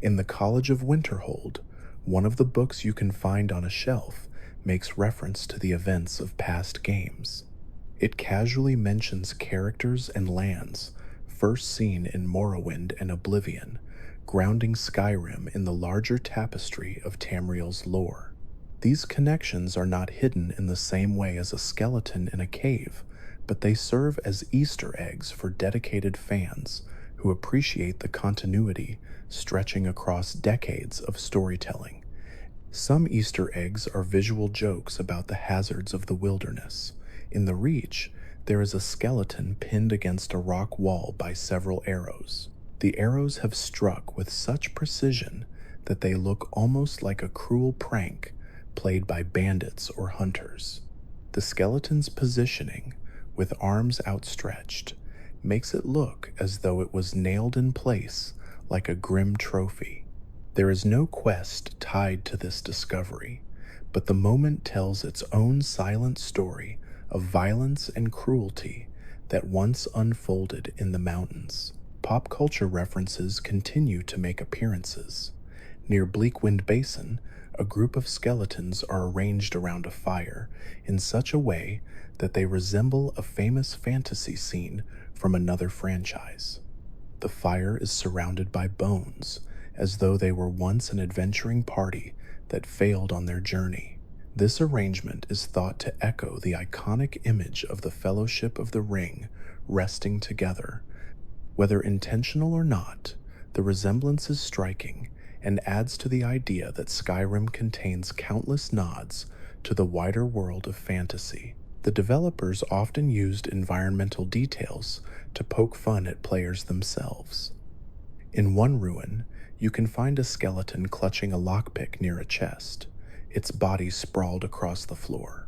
In the College of Winterhold, one of the books you can find on a shelf makes reference to the events of past games. It casually mentions characters and lands first seen in Morrowind and Oblivion, grounding Skyrim in the larger tapestry of Tamriel's lore. These connections are not hidden in the same way as a skeleton in a cave, but they serve as Easter eggs for dedicated fans who appreciate the continuity stretching across decades of storytelling. Some Easter eggs are visual jokes about the hazards of the wilderness. In the Reach, there is a skeleton pinned against a rock wall by several arrows. The arrows have struck with such precision that they look almost like a cruel prank played by bandits or hunters. The skeleton's positioning, with arms outstretched, makes it look as though it was nailed in place like a grim trophy. There is no quest tied to this discovery, but the moment tells its own silent story of violence and cruelty that once unfolded in the mountains. Pop culture references continue to make appearances. Near Bleakwind Basin, a group of skeletons are arranged around a fire in such a way that they resemble a famous fantasy scene from another franchise. The fire is surrounded by bones, as though they were once an adventuring party that failed on their journey. This arrangement is thought to echo the iconic image of the Fellowship of the Ring resting together. Whether intentional or not, the resemblance is striking and adds to the idea that Skyrim contains countless nods to the wider world of fantasy. The developers often used environmental details to poke fun at players themselves. In one ruin, you can find a skeleton clutching a lockpick near a chest, its body sprawled across the floor.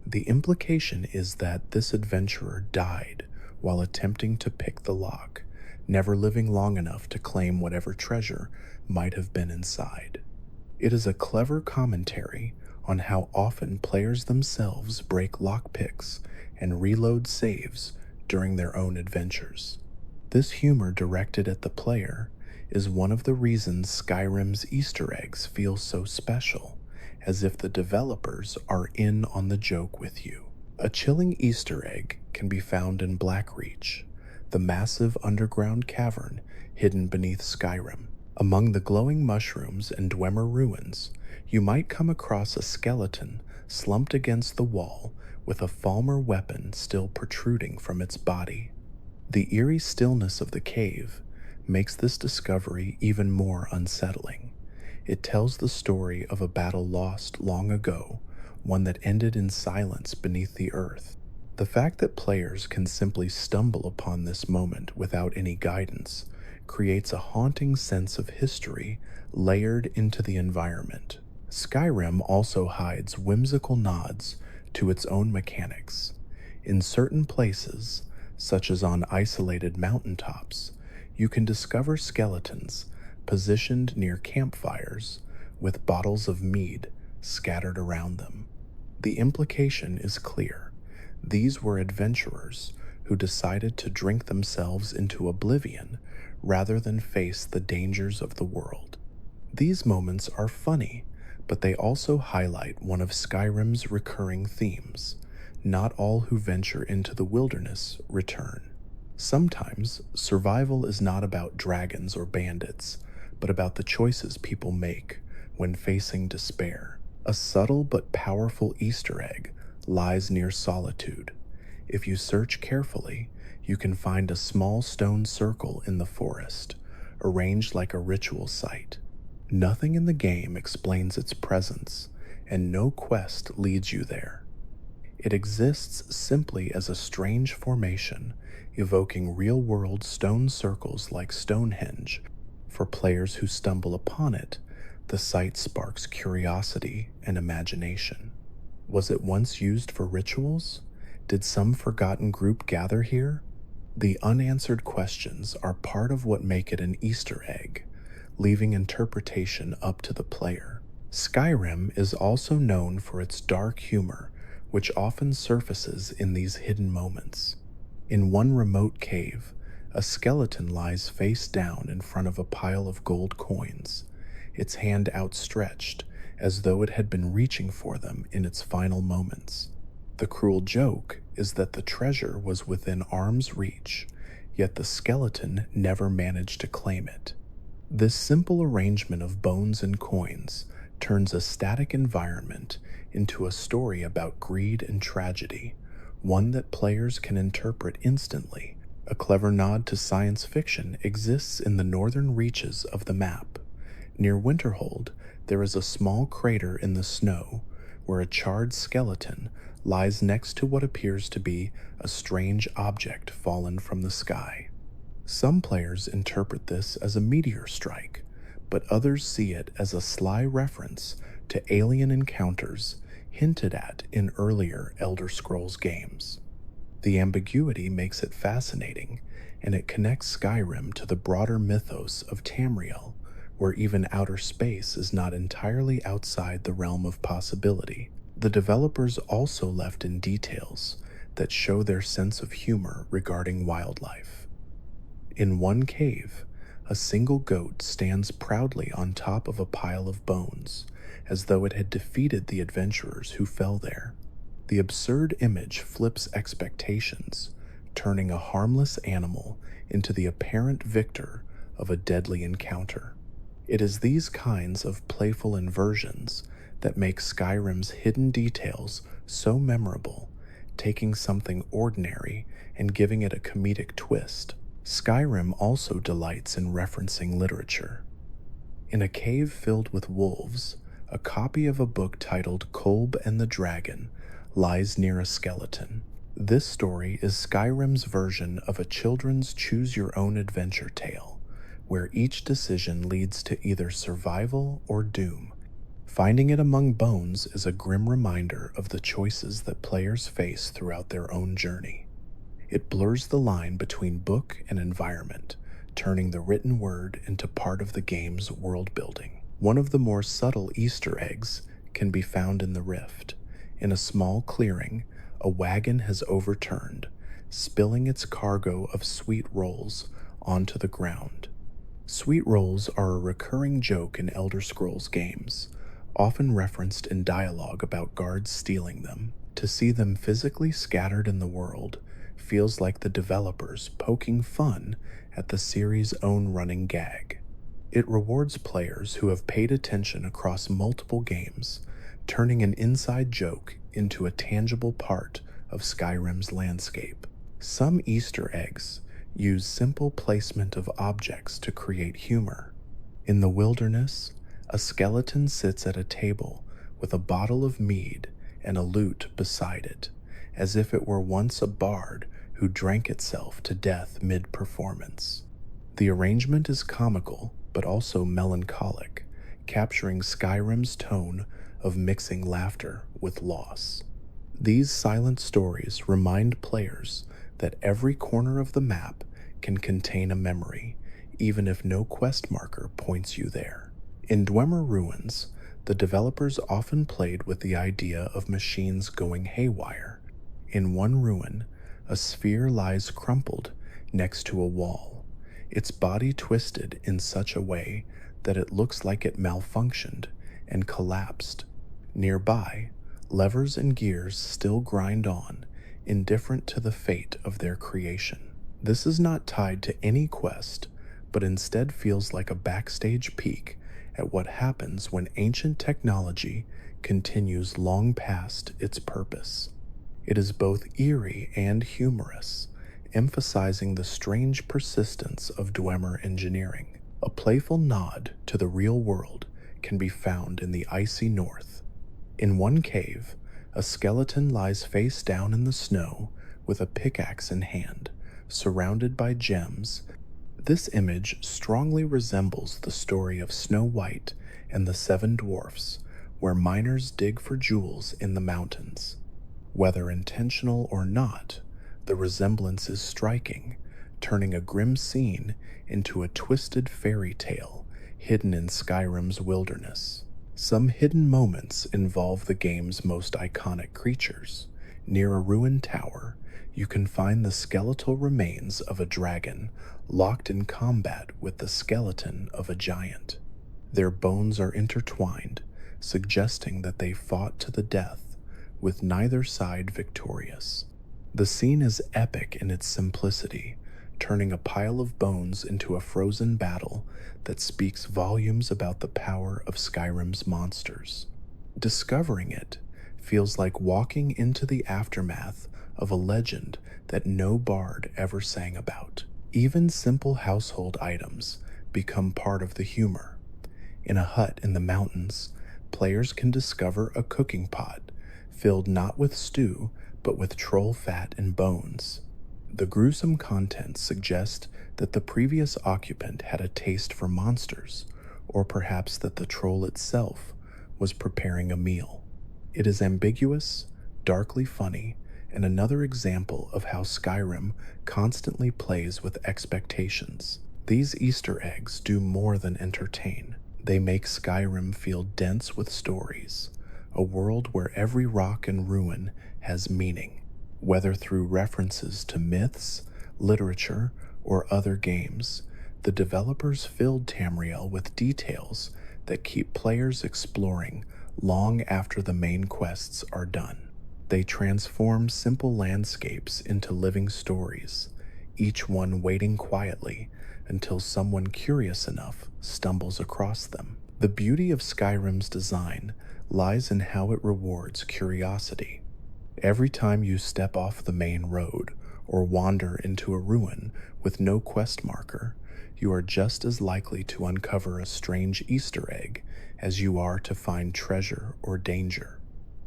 The implication is that this adventurer died while attempting to pick the lock, never living long enough to claim whatever treasure might have been inside. It is a clever commentary on how often players themselves break lockpicks and reload saves during their own adventures. This humor directed at the player is one of the reasons Skyrim's Easter eggs feel so special, as if the developers are in on the joke with you. A chilling Easter egg can be found in Blackreach, the massive underground cavern hidden beneath Skyrim. Among the glowing mushrooms and Dwemer ruins, you might come across a skeleton slumped against the wall with a Falmer weapon still protruding from its body. The eerie stillness of the cave makes this discovery even more unsettling. It tells the story of a battle lost long ago, one that ended in silence beneath the earth. The fact that players can simply stumble upon this moment without any guidance creates a haunting sense of history layered into the environment. Skyrim also hides whimsical nods to its own mechanics. In certain places, such as on isolated mountaintops, you can discover skeletons positioned near campfires with bottles of mead scattered around them. The implication is clear. These were adventurers who decided to drink themselves into oblivion rather than face the dangers of the world. These moments are funny, but they also highlight one of Skyrim's recurring themes. Not all who venture into the wilderness return. Sometimes, survival is not about dragons or bandits, but about the choices people make when facing despair. A subtle but powerful Easter egg lies near Solitude. If you search carefully, you can find a small stone circle in the forest, arranged like a ritual site. Nothing in the game explains its presence, and no quest leads you there. It exists simply as a strange formation, evoking real-world stone circles like Stonehenge. For players who stumble upon it, the site sparks curiosity and imagination. Was it once used for rituals? Did some forgotten group gather here? The unanswered questions are part of what make it an Easter egg, leaving interpretation up to the player. Skyrim is also known for its dark humor, which often surfaces in these hidden moments. In one remote cave, a skeleton lies face down in front of a pile of gold coins, its hand outstretched as though it had been reaching for them in its final moments. The cruel joke is that the treasure was within arm's reach, yet the skeleton never managed to claim it. This simple arrangement of bones and coins turns a static environment into a story about greed and tragedy, one that players can interpret instantly. A clever nod to science fiction exists in the northern reaches of the map. Near Winterhold, there is a small crater in the snow where a charred skeleton lies next to what appears to be a strange object fallen from the sky. Some players interpret this as a meteor strike, but others see it as a sly reference to alien encounters hinted at in earlier Elder Scrolls games. The ambiguity makes it fascinating, and it connects Skyrim to the broader mythos of Tamriel, where even outer space is not entirely outside the realm of possibility. The developers also left in details that show their sense of humor regarding wildlife. In one cave, a single goat stands proudly on top of a pile of bones, as though it had defeated the adventurers who fell there. The absurd image flips expectations, turning a harmless animal into the apparent victor of a deadly encounter. It is these kinds of playful inversions that make Skyrim's hidden details so memorable, taking something ordinary and giving it a comedic twist. Skyrim also delights in referencing literature. In a cave filled with wolves, a copy of a book titled Kolb and the Dragon lies near a skeleton. This story is Skyrim's version of a children's choose-your-own-adventure tale, where each decision leads to either survival or doom. Finding it among bones is a grim reminder of the choices that players face throughout their own journey. It blurs the line between book and environment, turning the written word into part of the game's world building. One of the more subtle Easter eggs can be found in the Rift. In a small clearing, a wagon has overturned, spilling its cargo of sweet rolls onto the ground. Sweet rolls are a recurring joke in Elder Scrolls games, often referenced in dialogue about guards stealing them. To see them physically scattered in the world feels like the developers poking fun at the series' own running gag. It rewards players who have paid attention across multiple games, turning an inside joke into a tangible part of Skyrim's landscape. Some Easter eggs use simple placement of objects to create humor. In the wilderness, a skeleton sits at a table with a bottle of mead and a lute beside it, as if it were once a bard who drank itself to death mid-performance. The arrangement is comical, but also melancholic, capturing Skyrim's tone of mixing laughter with loss. These silent stories remind players that every corner of the map can contain a memory, even if no quest marker points you there. In Dwemer Ruins, the developers often played with the idea of machines going haywire. In one ruin, a sphere lies crumpled next to a wall, its body twisted in such a way that it looks like it malfunctioned and collapsed. Nearby, levers and gears still grind on, indifferent to the fate of their creation. This is not tied to any quest, but instead feels like a backstage peek at what happens when ancient technology continues long past its purpose. It is both eerie and humorous, emphasizing the strange persistence of Dwemer engineering. A playful nod to the real world can be found in the icy north. In one cave, A skeleton lies face down in the snow with a pickaxe in hand, surrounded by gems. This image strongly resembles the story of Snow White and the Seven Dwarfs, where miners dig for jewels in the mountains. Whether intentional or not, the resemblance is striking, turning a grim scene into a twisted fairy tale hidden in Skyrim's wilderness. Some hidden moments involve the game's most iconic creatures. Near a ruined tower, you can find the skeletal remains of a dragon locked in combat with the skeleton of a giant. Their bones are intertwined, suggesting that they fought to the death, with neither side victorious. The scene is epic in its simplicity, turning a pile of bones into a frozen battle that speaks volumes about the power of Skyrim's monsters. Discovering it feels like walking into the aftermath of a legend that no bard ever sang about. Even simple household items become part of the humor. In a hut in the mountains, players can discover a cooking pot filled not with stew but with troll fat and bones. The gruesome contents suggest that the previous occupant had a taste for monsters, or perhaps that the troll itself was preparing a meal. It is ambiguous, darkly funny, and another example of how Skyrim constantly plays with expectations. These Easter eggs do more than entertain. They make Skyrim feel dense with stories, a world where every rock and ruin has meaning, whether through references to myths, literature, or other games. The developers filled Tamriel with details that keep players exploring long after the main quests are done. They transform simple landscapes into living stories, each one waiting quietly until someone curious enough stumbles across them. The beauty of Skyrim's design lies in how it rewards curiosity. Every time you step off the main road or wander into a ruin with no quest marker, you are just as likely to uncover a strange Easter egg as you are to find treasure or danger.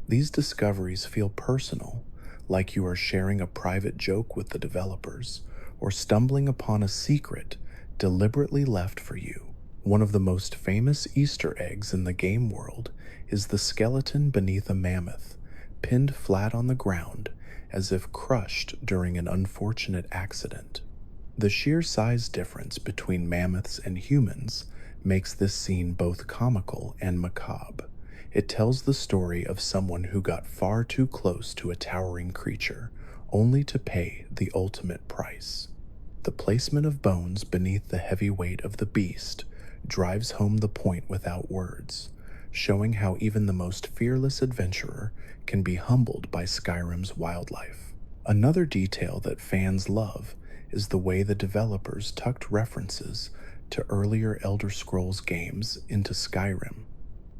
These discoveries feel personal, like you are sharing a private joke with the developers or stumbling upon a secret deliberately left for you. One of the most famous Easter eggs in the game world is the skeleton beneath a mammoth, pinned flat on the ground as if crushed during an unfortunate accident. The sheer size difference between mammoths and humans makes this scene both comical and macabre. It tells the story of someone who got far too close to a towering creature, only to pay the ultimate price. The placement of bones beneath the heavy weight of the beast drives home the point without words, showing how even the most fearless adventurer can be humbled by Skyrim's wildlife. Another detail that fans love is the way the developers tucked references to earlier Elder Scrolls games into Skyrim.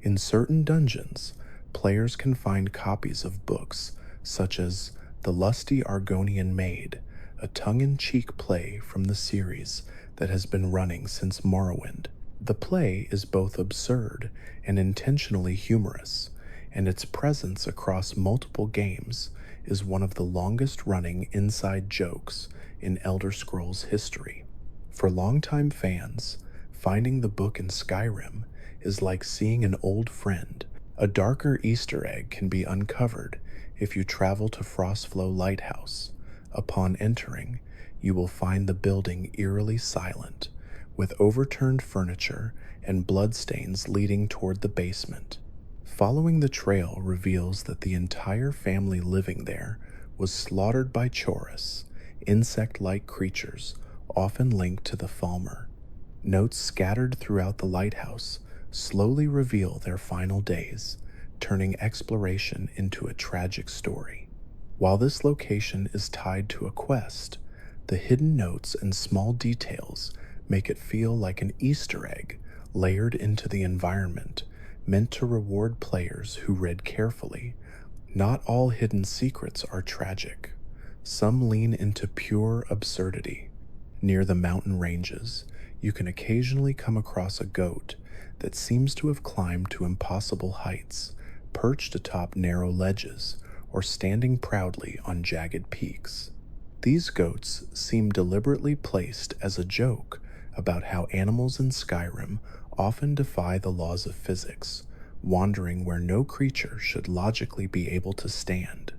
In certain dungeons, players can find copies of books such as The Lusty Argonian Maid, a tongue-in-cheek play from the series that has been running since Morrowind. The play is both absurd and intentionally humorous, and its presence across multiple games is one of the longest-running inside jokes in Elder Scrolls history. For longtime fans, finding the book in Skyrim is like seeing an old friend. A darker Easter egg can be uncovered if you travel to Frostflow Lighthouse. Upon entering, you will find the building eerily silent, with overturned furniture and bloodstains leading toward the basement. Following the trail reveals that the entire family living there was slaughtered by Chorus, insect-like creatures often linked to the Falmer. Notes scattered throughout the lighthouse slowly reveal their final days, turning exploration into a tragic story. While this location is tied to a quest, the hidden notes and small details make it feel like an Easter egg layered into the environment, meant to reward players who read carefully. Not all hidden secrets are tragic. Some lean into pure absurdity. Near the mountain ranges, you can occasionally come across a goat that seems to have climbed to impossible heights, perched atop narrow ledges or standing proudly on jagged peaks. These goats seem deliberately placed as a joke about how animals in Skyrim often defy the laws of physics, wandering where no creature should logically be able to stand.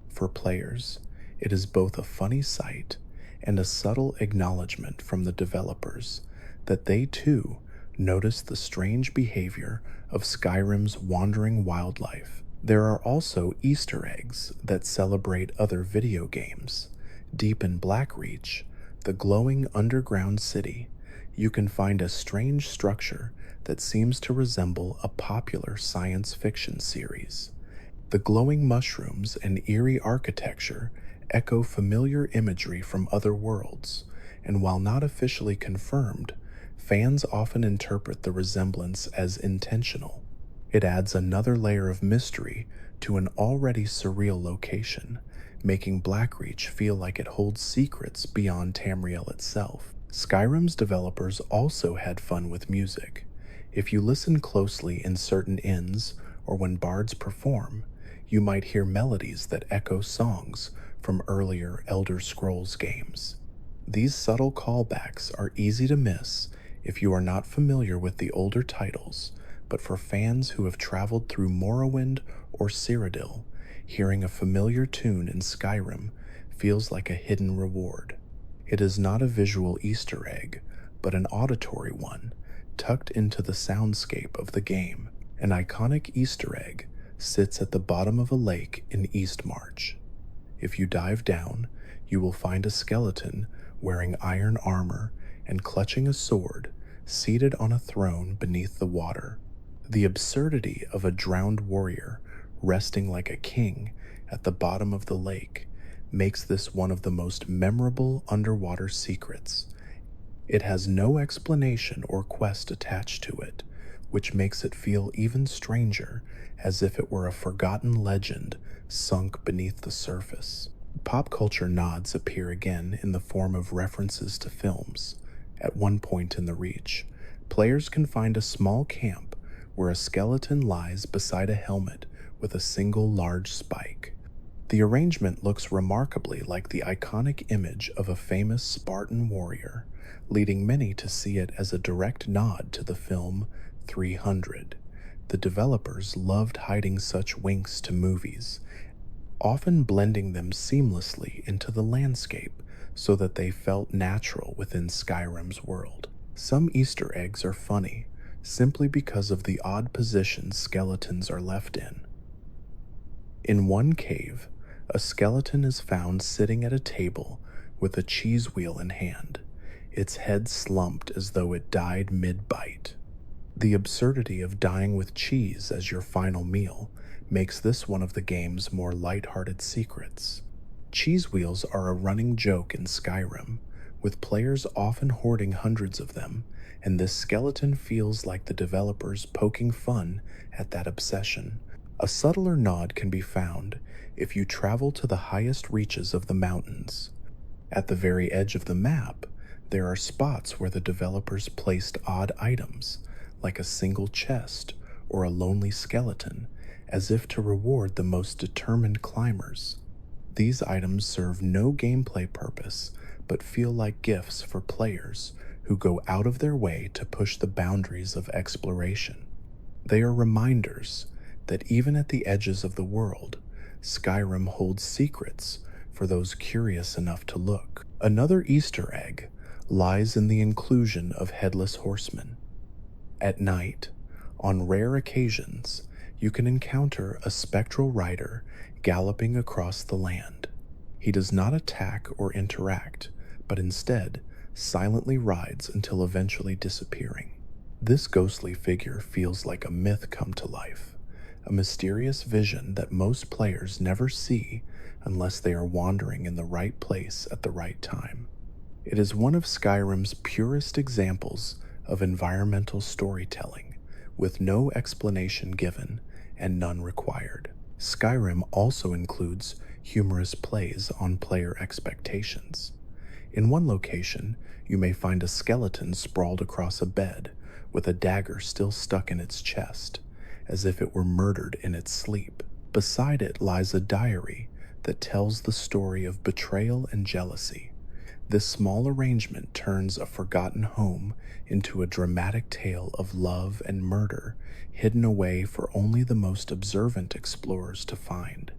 For players, it is both a funny sight and a subtle acknowledgement from the developers that they too notice the strange behavior of Skyrim's wandering wildlife. There are also Easter eggs that celebrate other video games. Deep in Blackreach, the glowing underground city, you can find a strange structure that seems to resemble a popular science fiction series. The glowing mushrooms and eerie architecture echo familiar imagery from other worlds, and while not officially confirmed, fans often interpret the resemblance as intentional. It adds another layer of mystery to an already surreal location, making Blackreach feel like it holds secrets beyond Tamriel itself. Skyrim's developers also had fun with music. If you listen closely in certain inns or when bards perform, you might hear melodies that echo songs from earlier Elder Scrolls games. These subtle callbacks are easy to miss if you are not familiar with the older titles, but for fans who have traveled through Morrowind or Cyrodiil, hearing a familiar tune in Skyrim feels like a hidden reward. It is not a visual Easter egg, but an auditory one, tucked into the soundscape of the game. An iconic Easter egg sits at the bottom of a lake in Eastmarch. If you dive down, you will find a skeleton wearing iron armor and clutching a sword, seated on a throne beneath the water. The absurdity of a drowned warrior resting like a king at the bottom of the lake makes this one of the most memorable underwater secrets. It has no explanation or quest attached to it, which makes it feel even stranger, as if it were a forgotten legend sunk beneath the surface. Pop culture nods appear again in the form of references to films. At one point in the Reach, players can find a small camp where a skeleton lies beside a helmet with a single large spike. The arrangement looks remarkably like the iconic image of a famous Spartan warrior, leading many to see it as a direct nod to the film 300. The developers loved hiding such winks to movies, often blending them seamlessly into the landscape so that they felt natural within Skyrim's world. Some Easter eggs are funny, simply because of the odd positions skeletons are left in. In one cave, a skeleton is found sitting at a table with a cheese wheel in hand, its head slumped as though it died mid-bite. The absurdity of dying with cheese as your final meal makes this one of the game's more lighthearted secrets. Cheese wheels are a running joke in Skyrim, with players often hoarding hundreds of them, and this skeleton feels like the developers poking fun at that obsession. A subtler nod can be found if you travel to the highest reaches of the mountains. At the very edge of the map, there are spots where the developers placed odd items, like a single chest or a lonely skeleton, as if to reward the most determined climbers. These items serve no gameplay purpose, but feel like gifts for players who go out of their way to push the boundaries of exploration. They are reminders that even at the edges of the world, Skyrim holds secrets for those curious enough to look. Another Easter egg lies in the inclusion of headless horsemen. At night, on rare occasions, you can encounter a spectral rider galloping across the land. He does not attack or interact, but instead silently rides until eventually disappearing. This ghostly figure feels like a myth come to life, a mysterious vision that most players never see unless they are wandering in the right place at the right time. It is one of Skyrim's purest examples of environmental storytelling, with no explanation given and none required. Skyrim also includes humorous plays on player expectations. In one location, you may find a skeleton sprawled across a bed, with a dagger still stuck in its chest, as if it were murdered in its sleep. Beside it lies a diary that tells the story of betrayal and jealousy. This small arrangement turns a forgotten home into a dramatic tale of love and murder hidden away for only the most observant explorers to find.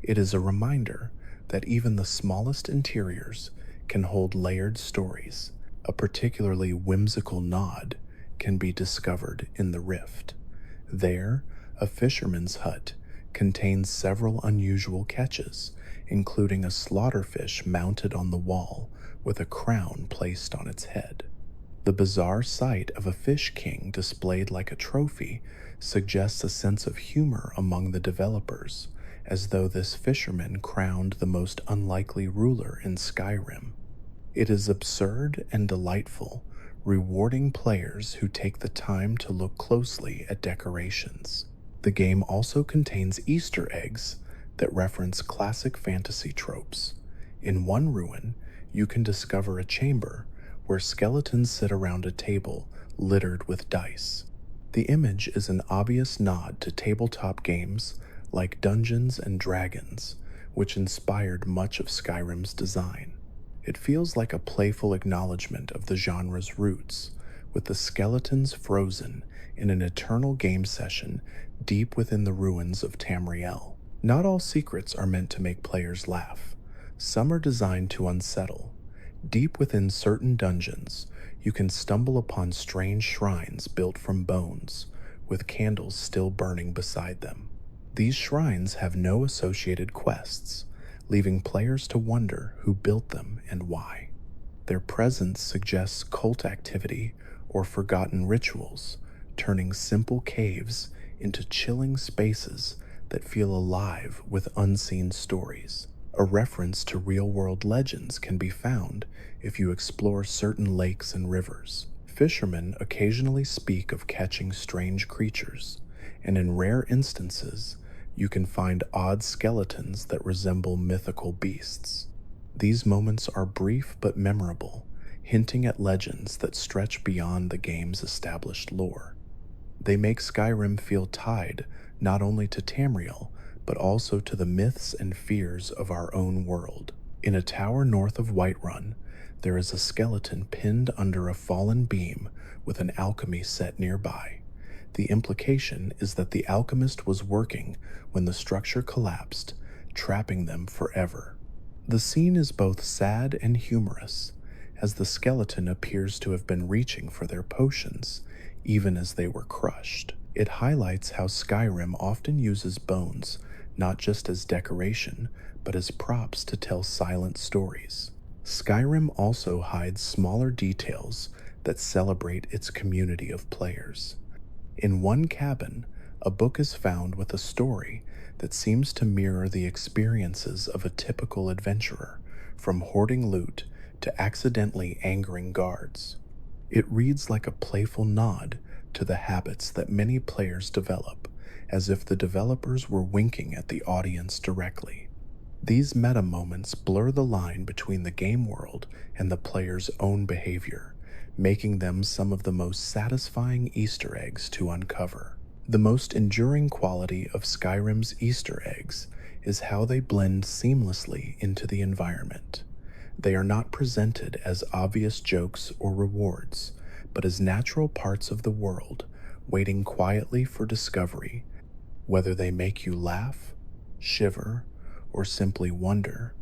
It is a reminder that even the smallest interiors can hold layered stories. A particularly whimsical nod can be discovered in the rift. There, a fisherman's hut contains several unusual catches, including a slaughterfish mounted on the wall with a crown placed on its head. The bizarre sight of a fish king displayed like a trophy suggests a sense of humor among the developers, as though this fisherman crowned the most unlikely ruler in Skyrim. It is absurd and delightful, rewarding players who take the time to look closely at decorations. The game also contains Easter eggs that reference classic fantasy tropes. In one ruin, you can discover a chamber where skeletons sit around a table littered with dice. The image is an obvious nod to tabletop games like Dungeons and Dragons, which inspired much of Skyrim's design. It feels like a playful acknowledgement of the genre's roots, with the skeletons frozen in an eternal game session deep within the ruins of Tamriel. Not all secrets are meant to make players laugh. Some are designed to unsettle. Deep within certain dungeons, you can stumble upon strange shrines built from bones, with candles still burning beside them. These shrines have no associated quests, leaving players to wonder who built them and why. Their presence suggests cult activity or forgotten rituals, turning simple caves into chilling spaces that feel alive with unseen stories. A reference to real-world legends can be found if you explore certain lakes and rivers. Fishermen occasionally speak of catching strange creatures, and in rare instances, you can find odd skeletons that resemble mythical beasts. These moments are brief but memorable, hinting at legends that stretch beyond the game's established lore. They make Skyrim feel tied not only to Tamriel, but also to the myths and fears of our own world. In a tower north of Whiterun, there is a skeleton pinned under a fallen beam with an alchemy set nearby. The implication is that the alchemist was working when the structure collapsed, trapping them forever. The scene is both sad and humorous, as the skeleton appears to have been reaching for their potions, even as they were crushed. It highlights how Skyrim often uses bones not just as decoration, but as props to tell silent stories. Skyrim also hides smaller details that celebrate its community of players. In one cabin, a book is found with a story that seems to mirror the experiences of a typical adventurer, from hoarding loot to accidentally angering guards. It reads like a playful nod to the habits that many players develop, as if the developers were winking at the audience directly. These meta moments blur the line between the game world and the player's own behavior, making them some of the most satisfying Easter eggs to uncover. The most enduring quality of Skyrim's Easter eggs is how they blend seamlessly into the environment. They are not presented as obvious jokes or rewards, but as natural parts of the world, waiting quietly for discovery. Whether they make you laugh, shiver, or simply wonder,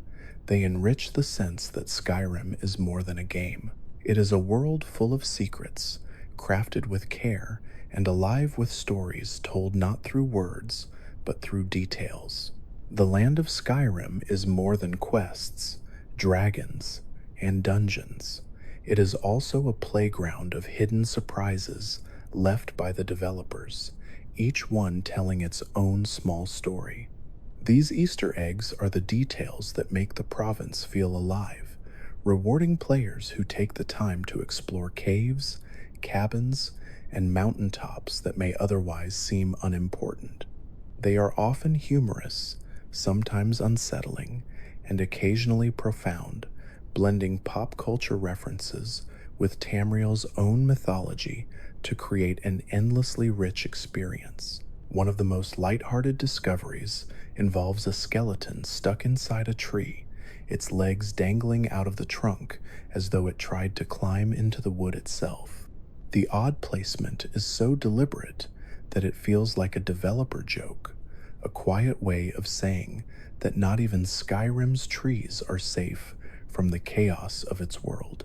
they enrich the sense that Skyrim is more than a game. It is a world full of secrets, crafted with care and alive with stories told not through words, but through details. The land of Skyrim is more than quests, dragons, and dungeons. It is also a playground of hidden surprises left by the developers, each one telling its own small story. These Easter eggs are the details that make the province feel alive, rewarding players who take the time to explore caves, cabins, and mountaintops that may otherwise seem unimportant. They are often humorous, sometimes unsettling, and occasionally profound, blending pop culture references with Tamriel's own mythology to create an endlessly rich experience. One of the most lighthearted discoveries involves a skeleton stuck inside a tree, its legs dangling out of the trunk as though it tried to climb into the wood itself. The odd placement is so deliberate that it feels like a developer joke, a quiet way of saying that not even Skyrim's trees are safe from the chaos of its world.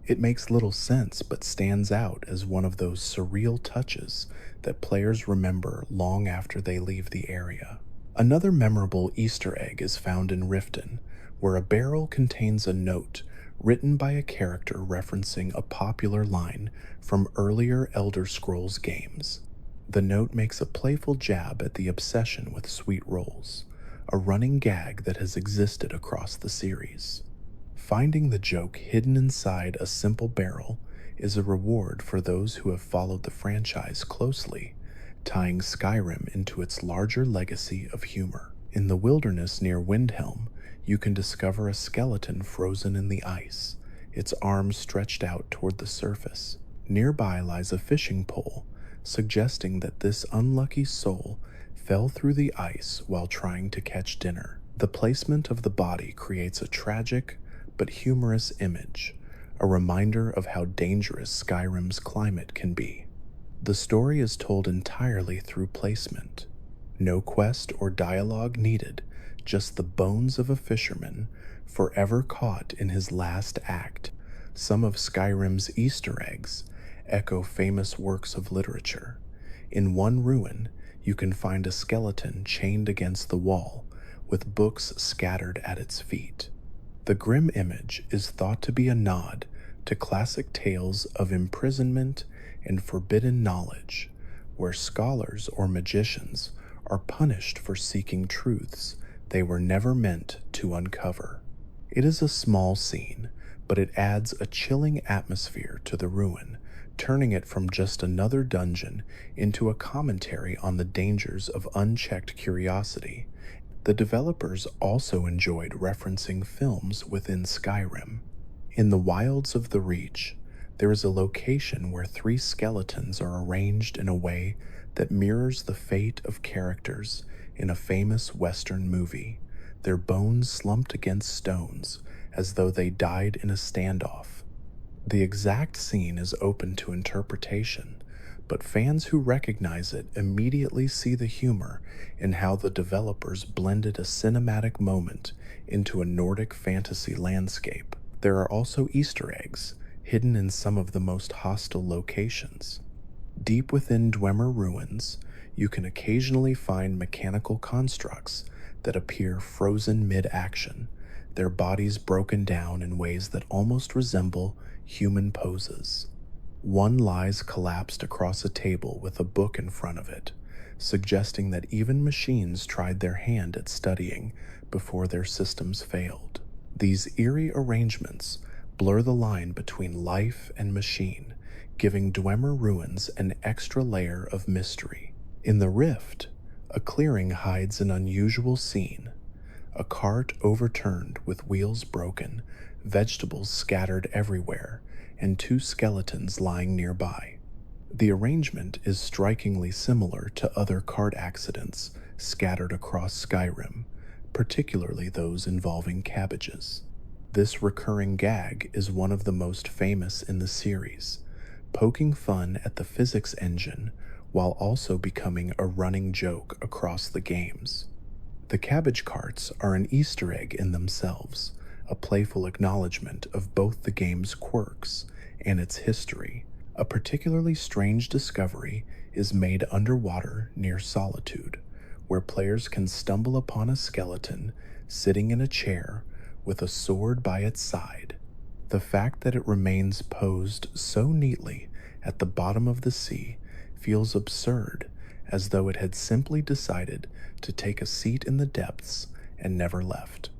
It makes little sense but stands out as one of those surreal touches that players remember long after they leave the area. Another memorable Easter egg is found in Riften, where a barrel contains a note written by a character referencing a popular line from earlier Elder Scrolls games. The note makes a playful jab at the obsession with sweet rolls, a running gag that has existed across the series. Finding the joke hidden inside a simple barrel is a reward for those who have followed the franchise closely, tying Skyrim into its larger legacy of humor. In the wilderness near Windhelm, you can discover a skeleton frozen in the ice, its arms stretched out toward the surface. Nearby lies a fishing pole, suggesting that this unlucky soul fell through the ice while trying to catch dinner. The placement of the body creates a tragic but humorous image, a reminder of how dangerous Skyrim's climate can be. The story is told entirely through placement. No quest or dialogue needed, just the bones of a fisherman forever caught in his last act. Some of Skyrim's Easter eggs echo famous works of literature. In one ruin, you can find a skeleton chained against the wall, with books scattered at its feet. The grim image is thought to be a nod to classic tales of imprisonment and forbidden knowledge, where scholars or magicians are punished for seeking truths they were never meant to uncover. It is a small scene, but it adds a chilling atmosphere to the ruin, turning it from just another dungeon into a commentary on the dangers of unchecked curiosity. The developers also enjoyed referencing films within Skyrim. In the wilds of the Reach, there is a location where 3 skeletons are arranged in a way that mirrors the fate of characters in a famous Western movie, their bones slumped against stones as though they died in a standoff. The exact scene is open to interpretation, but fans who recognize it immediately see the humor in how the developers blended a cinematic moment into a Nordic fantasy landscape. There are also Easter eggs hidden in some of the most hostile locations. Deep within Dwemer ruins, you can occasionally find mechanical constructs that appear frozen mid-action, their bodies broken down in ways that almost resemble human poses. One lies collapsed across a table with a book in front of it, suggesting that even machines tried their hand at studying before their systems failed. These eerie arrangements blur the line between life and machine, giving Dwemer ruins an extra layer of mystery. In the Rift, a clearing hides an unusual scene: a cart overturned with wheels broken, vegetables scattered everywhere, and 2 skeletons lying nearby. The arrangement is strikingly similar to other cart accidents scattered across Skyrim, particularly those involving cabbages. This recurring gag is one of the most famous in the series, poking fun at the physics engine while also becoming a running joke across the games. The cabbage carts are an Easter egg in themselves, a playful acknowledgement of both the game's quirks and its history. A particularly strange discovery is made underwater near Solitude, where players can stumble upon a skeleton sitting in a chair with a sword by its side. The fact that it remains posed so neatly at the bottom of the sea feels absurd, as though it had simply decided to take a seat in the depths and never left.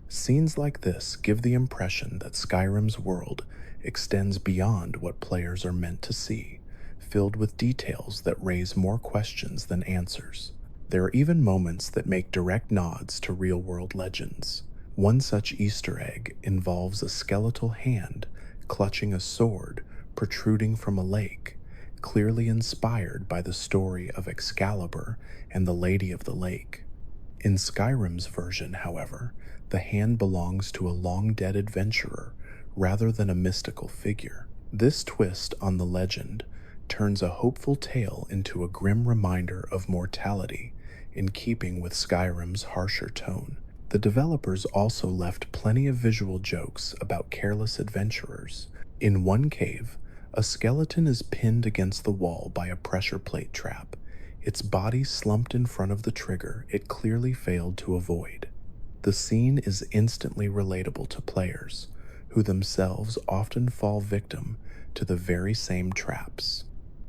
Scenes like this give the impression that Skyrim's world extends beyond what players are meant to see, filled with details that raise more questions than answers. There are even moments that make direct nods to real-world legends. One such Easter egg involves a skeletal hand clutching a sword protruding from a lake, clearly inspired by the story of Excalibur and the Lady of the Lake. In Skyrim's version, however, the hand belongs to a long-dead adventurer rather than a mystical figure. This twist on the legend turns a hopeful tale into a grim reminder of mortality, in keeping with Skyrim's harsher tone. The developers also left plenty of visual jokes about careless adventurers. In one cave, a skeleton is pinned against the wall by a pressure plate trap, its body slumped in front of the trigger it clearly failed to avoid. The scene is instantly relatable to players, who themselves often fall victim to the very same traps.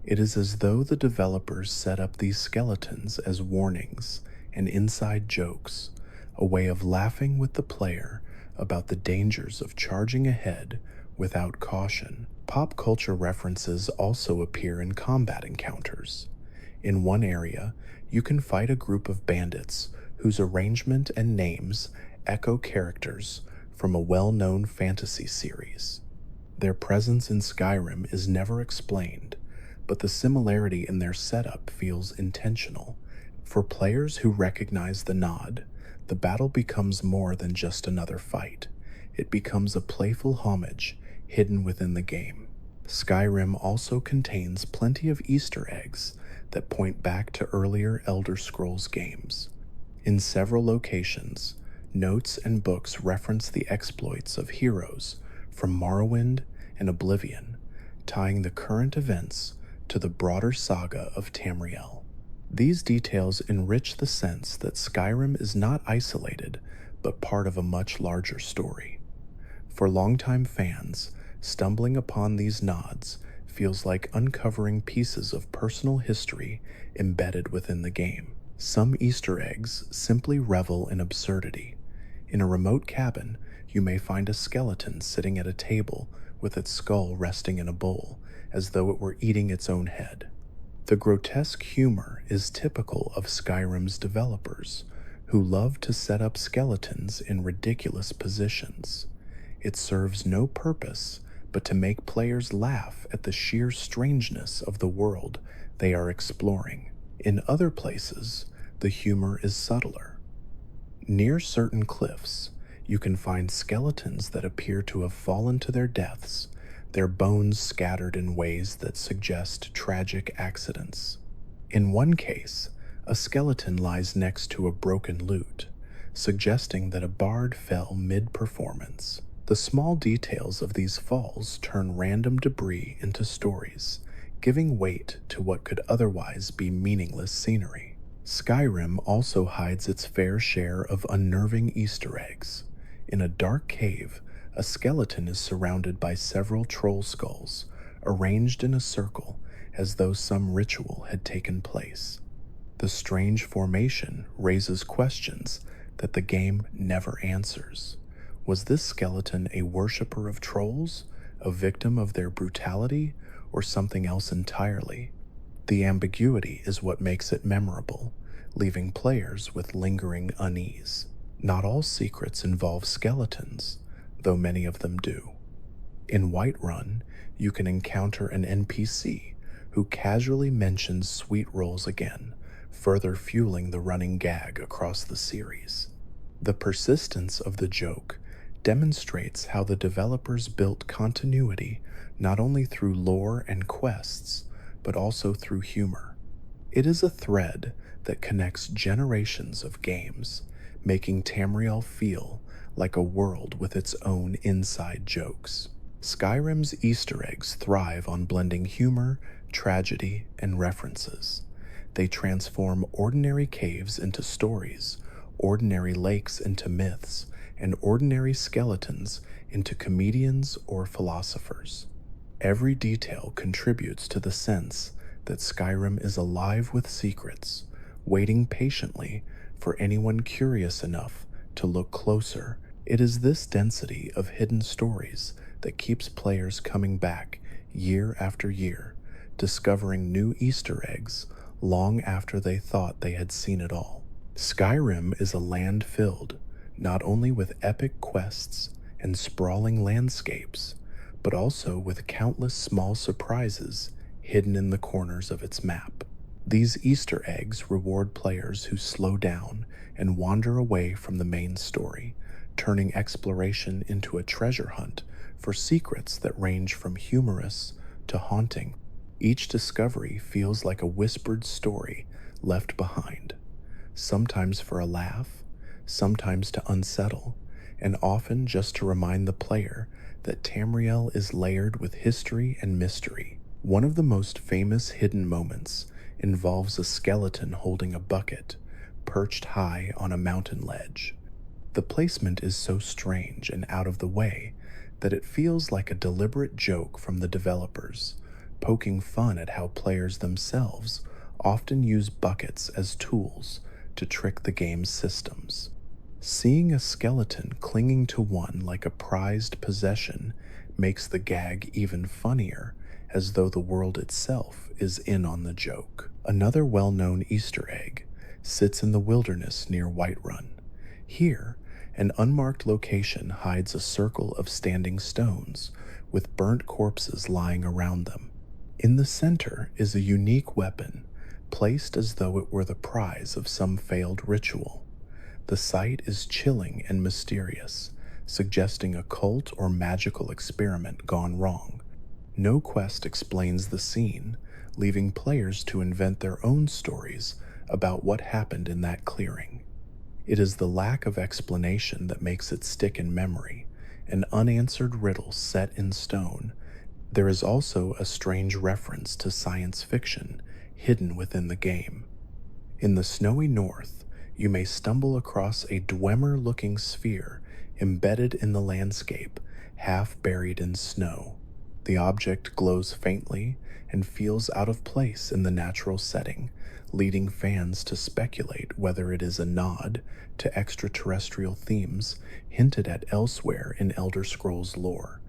It is as though the developers set up these skeletons as warnings and inside jokes, a way of laughing with the player about the dangers of charging ahead without caution. Pop culture references also appear in combat encounters. In one area, you can fight a group of bandits whose arrangement and names echo characters from a well-known fantasy series. Their presence in Skyrim is never explained, but the similarity in their setup feels intentional. For players who recognize the nod, the battle becomes more than just another fight. It becomes a playful homage hidden within the game. Skyrim also contains plenty of Easter eggs that point back to earlier Elder Scrolls games. In several locations, notes and books reference the exploits of heroes from Morrowind and Oblivion, tying the current events to the broader saga of Tamriel. These details enrich the sense that Skyrim is not isolated, but part of a much larger story. For longtime fans, stumbling upon these nods feels like uncovering pieces of personal history embedded within the game. Some Easter eggs simply revel in absurdity. In a remote cabin, you may find a skeleton sitting at a table with its skull resting in a bowl, as though it were eating its own head. The grotesque humor is typical of Skyrim's developers, who love to set up skeletons in ridiculous positions. It serves no purpose but to make players laugh at the sheer strangeness of the world they are exploring. In other places, the humor is subtler. Near certain cliffs, you can find skeletons that appear to have fallen to their deaths, their bones scattered in ways that suggest tragic accidents. In one case, a skeleton lies next to a broken lute, suggesting that a bard fell mid-performance. The small details of these falls turn random debris into stories, giving weight to what could otherwise be meaningless scenery. Skyrim also hides its fair share of unnerving Easter eggs. In a dark cave, a skeleton is surrounded by several troll skulls, arranged in a circle as though some ritual had taken place. The strange formation raises questions that the game never answers. Was this skeleton a worshipper of trolls, a victim of their brutality, or something else entirely? The ambiguity is what makes it memorable, leaving players with lingering unease. Not all secrets involve skeletons, though many of them do. In Whiterun, you can encounter an NPC who casually mentions sweet rolls again, further fueling the running gag across the series. The persistence of the joke demonstrates how the developers built continuity not only through lore and quests, but also through humor. It is a thread that connects generations of games, making Tamriel feel like a world with its own inside jokes. Skyrim's Easter eggs thrive on blending humor, tragedy, and references. They transform ordinary caves into stories, ordinary lakes into myths, and ordinary skeletons into comedians or philosophers. Every detail contributes to the sense that Skyrim is alive with secrets, waiting patiently for anyone curious enough to look closer. It is this density of hidden stories that keeps players coming back year after year, discovering new Easter eggs long after they thought they had seen it all. Skyrim is a land filled not only with epic quests and sprawling landscapes, but also with countless small surprises hidden in the corners of its map. These Easter eggs reward players who slow down and wander away from the main story, turning exploration into a treasure hunt for secrets that range from humorous to haunting. Each discovery feels like a whispered story left behind, sometimes for a laugh, sometimes to unsettle, and often just to remind the player that Tamriel is layered with history and mystery. One of the most famous hidden moments involves a skeleton holding a bucket, perched high on a mountain ledge. The placement is so strange and out of the way that it feels like a deliberate joke from the developers, poking fun at how players themselves often use buckets as tools to trick the game's systems. Seeing a skeleton clinging to one like a prized possession makes the gag even funnier, as though the world itself is in on the joke. Another well-known Easter egg sits in the wilderness near Whiterun. Here, an unmarked location hides a circle of standing stones with burnt corpses lying around them. In the center is a unique weapon, placed as though it were the prize of some failed ritual. The sight is chilling and mysterious, suggesting a cult or magical experiment gone wrong. No quest explains the scene, leaving players to invent their own stories about what happened in that clearing. It is the lack of explanation that makes it stick in memory, an unanswered riddle set in stone. There is also a strange reference to science fiction hidden within the game. In the snowy north, you may stumble across a Dwemer-looking sphere embedded in the landscape, half buried in snow. The object glows faintly and feels out of place in the natural setting, leading fans to speculate whether it is a nod to extraterrestrial themes hinted at elsewhere in Elder Scrolls lore.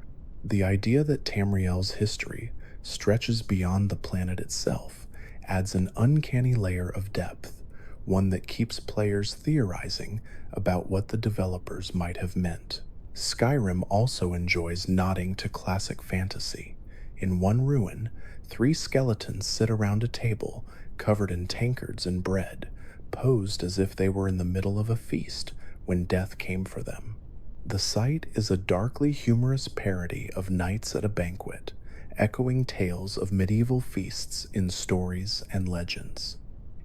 The idea that Tamriel's history stretches beyond the planet itself adds an uncanny layer of depth, one that keeps players theorizing about what the developers might have meant. Skyrim also enjoys nodding to classic fantasy. In one ruin, 3 skeletons sit around a table covered in tankards and bread, posed as if they were in the middle of a feast when death came for them. The sight is a darkly humorous parody of Knights at a Banquet, echoing tales of medieval feasts in stories and legends.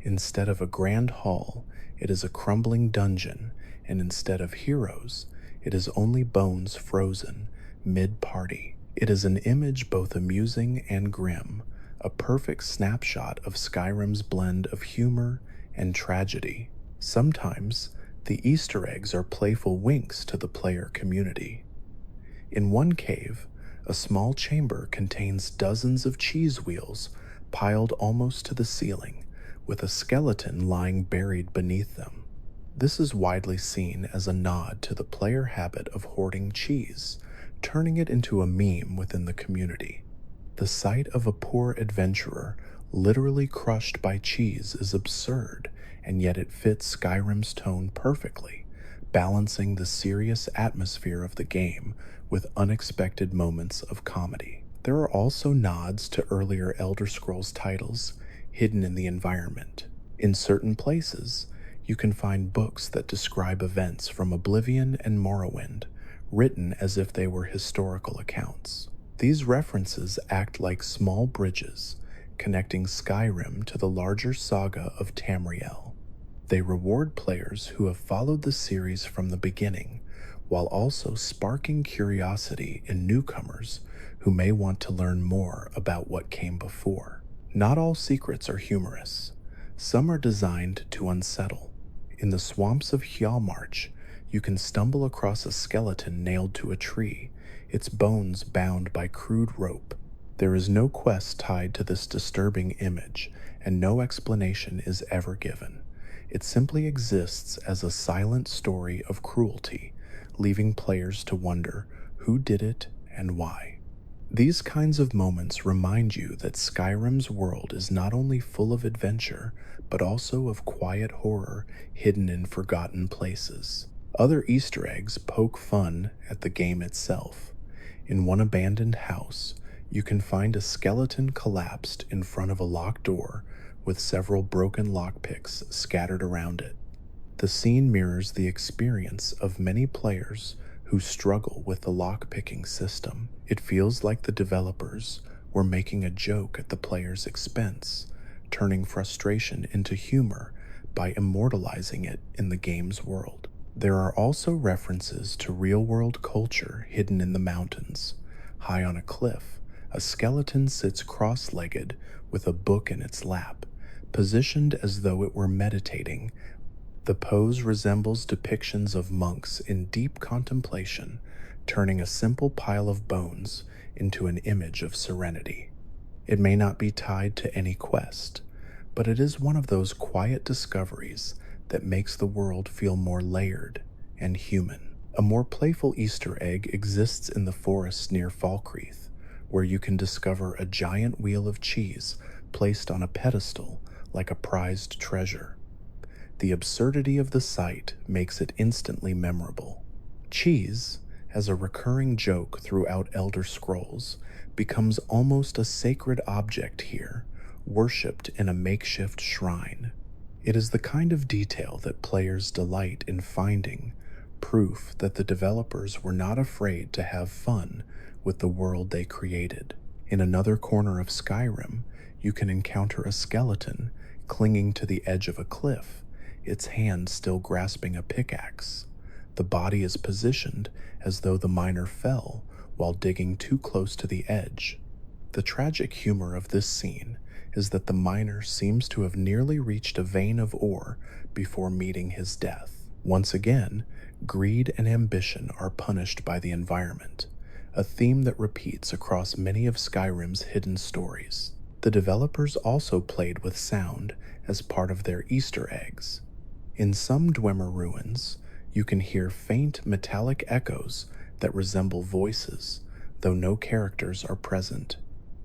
Instead of a grand hall, it is a crumbling dungeon, and instead of heroes, it is only bones frozen mid-party. It is an image both amusing and grim, a perfect snapshot of Skyrim's blend of humor and tragedy. Sometimes, the Easter eggs are playful winks to the player community. In one cave, a small chamber contains dozens of cheese wheels piled almost to the ceiling, with a skeleton lying buried beneath them. This is widely seen as a nod to the player habit of hoarding cheese, turning it into a meme within the community. The sight of a poor adventurer literally crushed by cheese is absurd, and yet it fits Skyrim's tone perfectly, balancing the serious atmosphere of the game with unexpected moments of comedy. There are also nods to earlier Elder Scrolls titles hidden in the environment. In certain places, you can find books that describe events from Oblivion and Morrowind, written as if they were historical accounts. These references act like small bridges, connecting Skyrim to the larger saga of Tamriel. They reward players who have followed the series from the beginning, while also sparking curiosity in newcomers who may want to learn more about what came before. Not all secrets are humorous. Some are designed to unsettle. In the swamps of Hjalmarch, you can stumble across a skeleton nailed to a tree, its bones bound by crude rope. There is no quest tied to this disturbing image, and no explanation is ever given. It simply exists as a silent story of cruelty, leaving players to wonder who did it and why. These kinds of moments remind you that Skyrim's world is not only full of adventure, but also of quiet horror hidden in forgotten places. Other Easter eggs poke fun at the game itself. In one abandoned house, You can find a skeleton collapsed in front of a locked door with several broken lockpicks scattered around it. The scene mirrors the experience of many players who struggle with the lockpicking system. It feels like the developers were making a joke at the player's expense, turning frustration into humor by immortalizing it in the game's world. There are also references to real-world culture hidden in the mountains. High on a cliff, a skeleton sits cross-legged with a book in its lap, positioned as though it were meditating. The pose resembles depictions of monks in deep contemplation, turning a simple pile of bones into an image of serenity. It may not be tied to any quest, but it is one of those quiet discoveries that makes the world feel more layered and human. A more playful Easter egg exists in the forest near Falkreath, where you can discover a giant wheel of cheese placed on a pedestal like a prized treasure. The absurdity of the sight makes it instantly memorable. Cheese, as a recurring joke throughout Elder Scrolls, becomes almost a sacred object here, worshipped in a makeshift shrine. It is the kind of detail that players delight in finding, proof that the developers were not afraid to have fun with the world they created. In another corner of Skyrim, you can encounter a skeleton clinging to the edge of a cliff, its hand still grasping a pickaxe. The body is positioned as though the miner fell while digging too close to the edge. The tragic humor of this scene is that the miner seems to have nearly reached a vein of ore before meeting his death. Once again, greed and ambition are punished by the environment, a theme that repeats across many of Skyrim's hidden stories. The developers also played with sound as part of their Easter eggs. In some Dwemer ruins, you can hear faint metallic echoes that resemble voices, though no characters are present.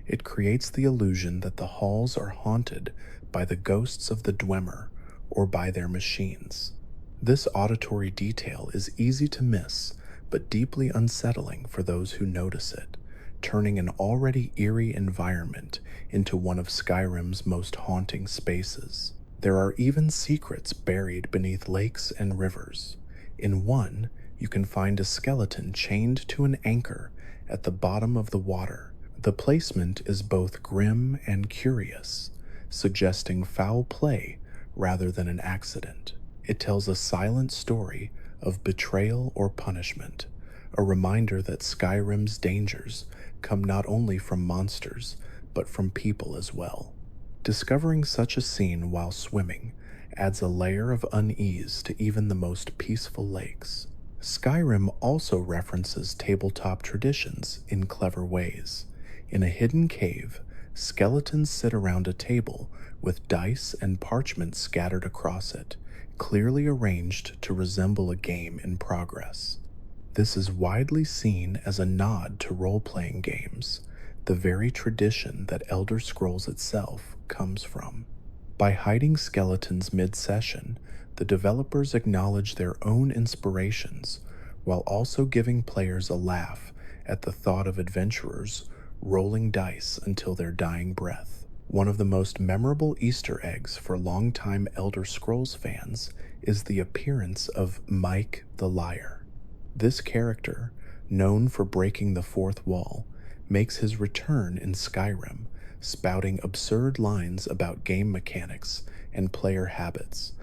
It creates the illusion that the halls are haunted by the ghosts of the Dwemer or by their machines. This auditory detail is easy to miss, but deeply unsettling for those who notice it, turning an already eerie environment into one of Skyrim's most haunting spaces. There are even secrets buried beneath lakes and rivers. In one, you can find a skeleton chained to an anchor at the bottom of the water. The placement is both grim and curious, suggesting foul play rather than an accident. It tells a silent story of betrayal or punishment, a reminder that Skyrim's dangers come not only from monsters, but from people as well. Discovering such a scene while swimming adds a layer of unease to even the most peaceful lakes. Skyrim also references tabletop traditions in clever ways. In a hidden cave, skeletons sit around a table with dice and parchment scattered across it, clearly arranged to resemble a game in progress. This is widely seen as a nod to role-playing games, the very tradition that Elder Scrolls itself comes from. By hiding skeletons mid-session, the developers acknowledge their own inspirations while also giving players a laugh at the thought of adventurers rolling dice until their dying breath. One of the most memorable Easter eggs for longtime Elder Scrolls fans is the appearance of Mike the Liar. This character, known for breaking the fourth wall, makes his return in Skyrim, spouting absurd lines about game mechanics and player habits.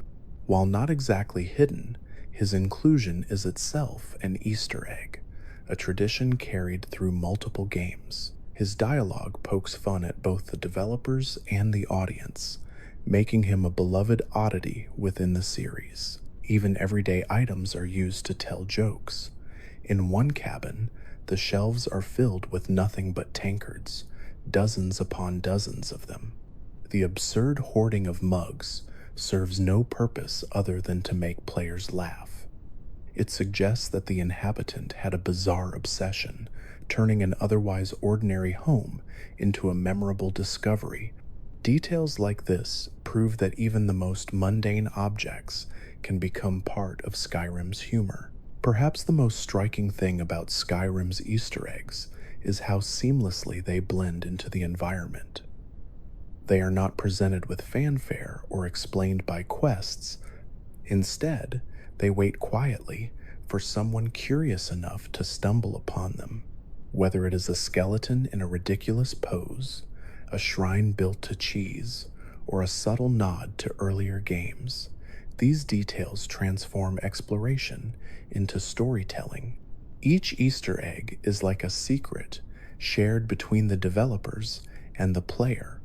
While not exactly hidden, his inclusion is itself an Easter egg, a tradition carried through multiple games. His dialogue pokes fun at both the developers and the audience, making him a beloved oddity within the series. Even everyday items are used to tell jokes. In one cabin, the shelves are filled with nothing but tankards, dozens upon dozens of them. The absurd hoarding of mugs serves no purpose other than to make players laugh. It suggests that the inhabitant had a bizarre obsession, turning an otherwise ordinary home into a memorable discovery. Details like this prove that even the most mundane objects can become part of Skyrim's humor. Perhaps the most striking thing about Skyrim's Easter eggs is how seamlessly they blend into the environment. They are not presented with fanfare or explained by quests. Instead, they wait quietly for someone curious enough to stumble upon them. Whether it is a skeleton in a ridiculous pose, a shrine built to cheese, or a subtle nod to earlier games, these details transform exploration into storytelling. Each Easter egg is like a secret shared between the developers and the player,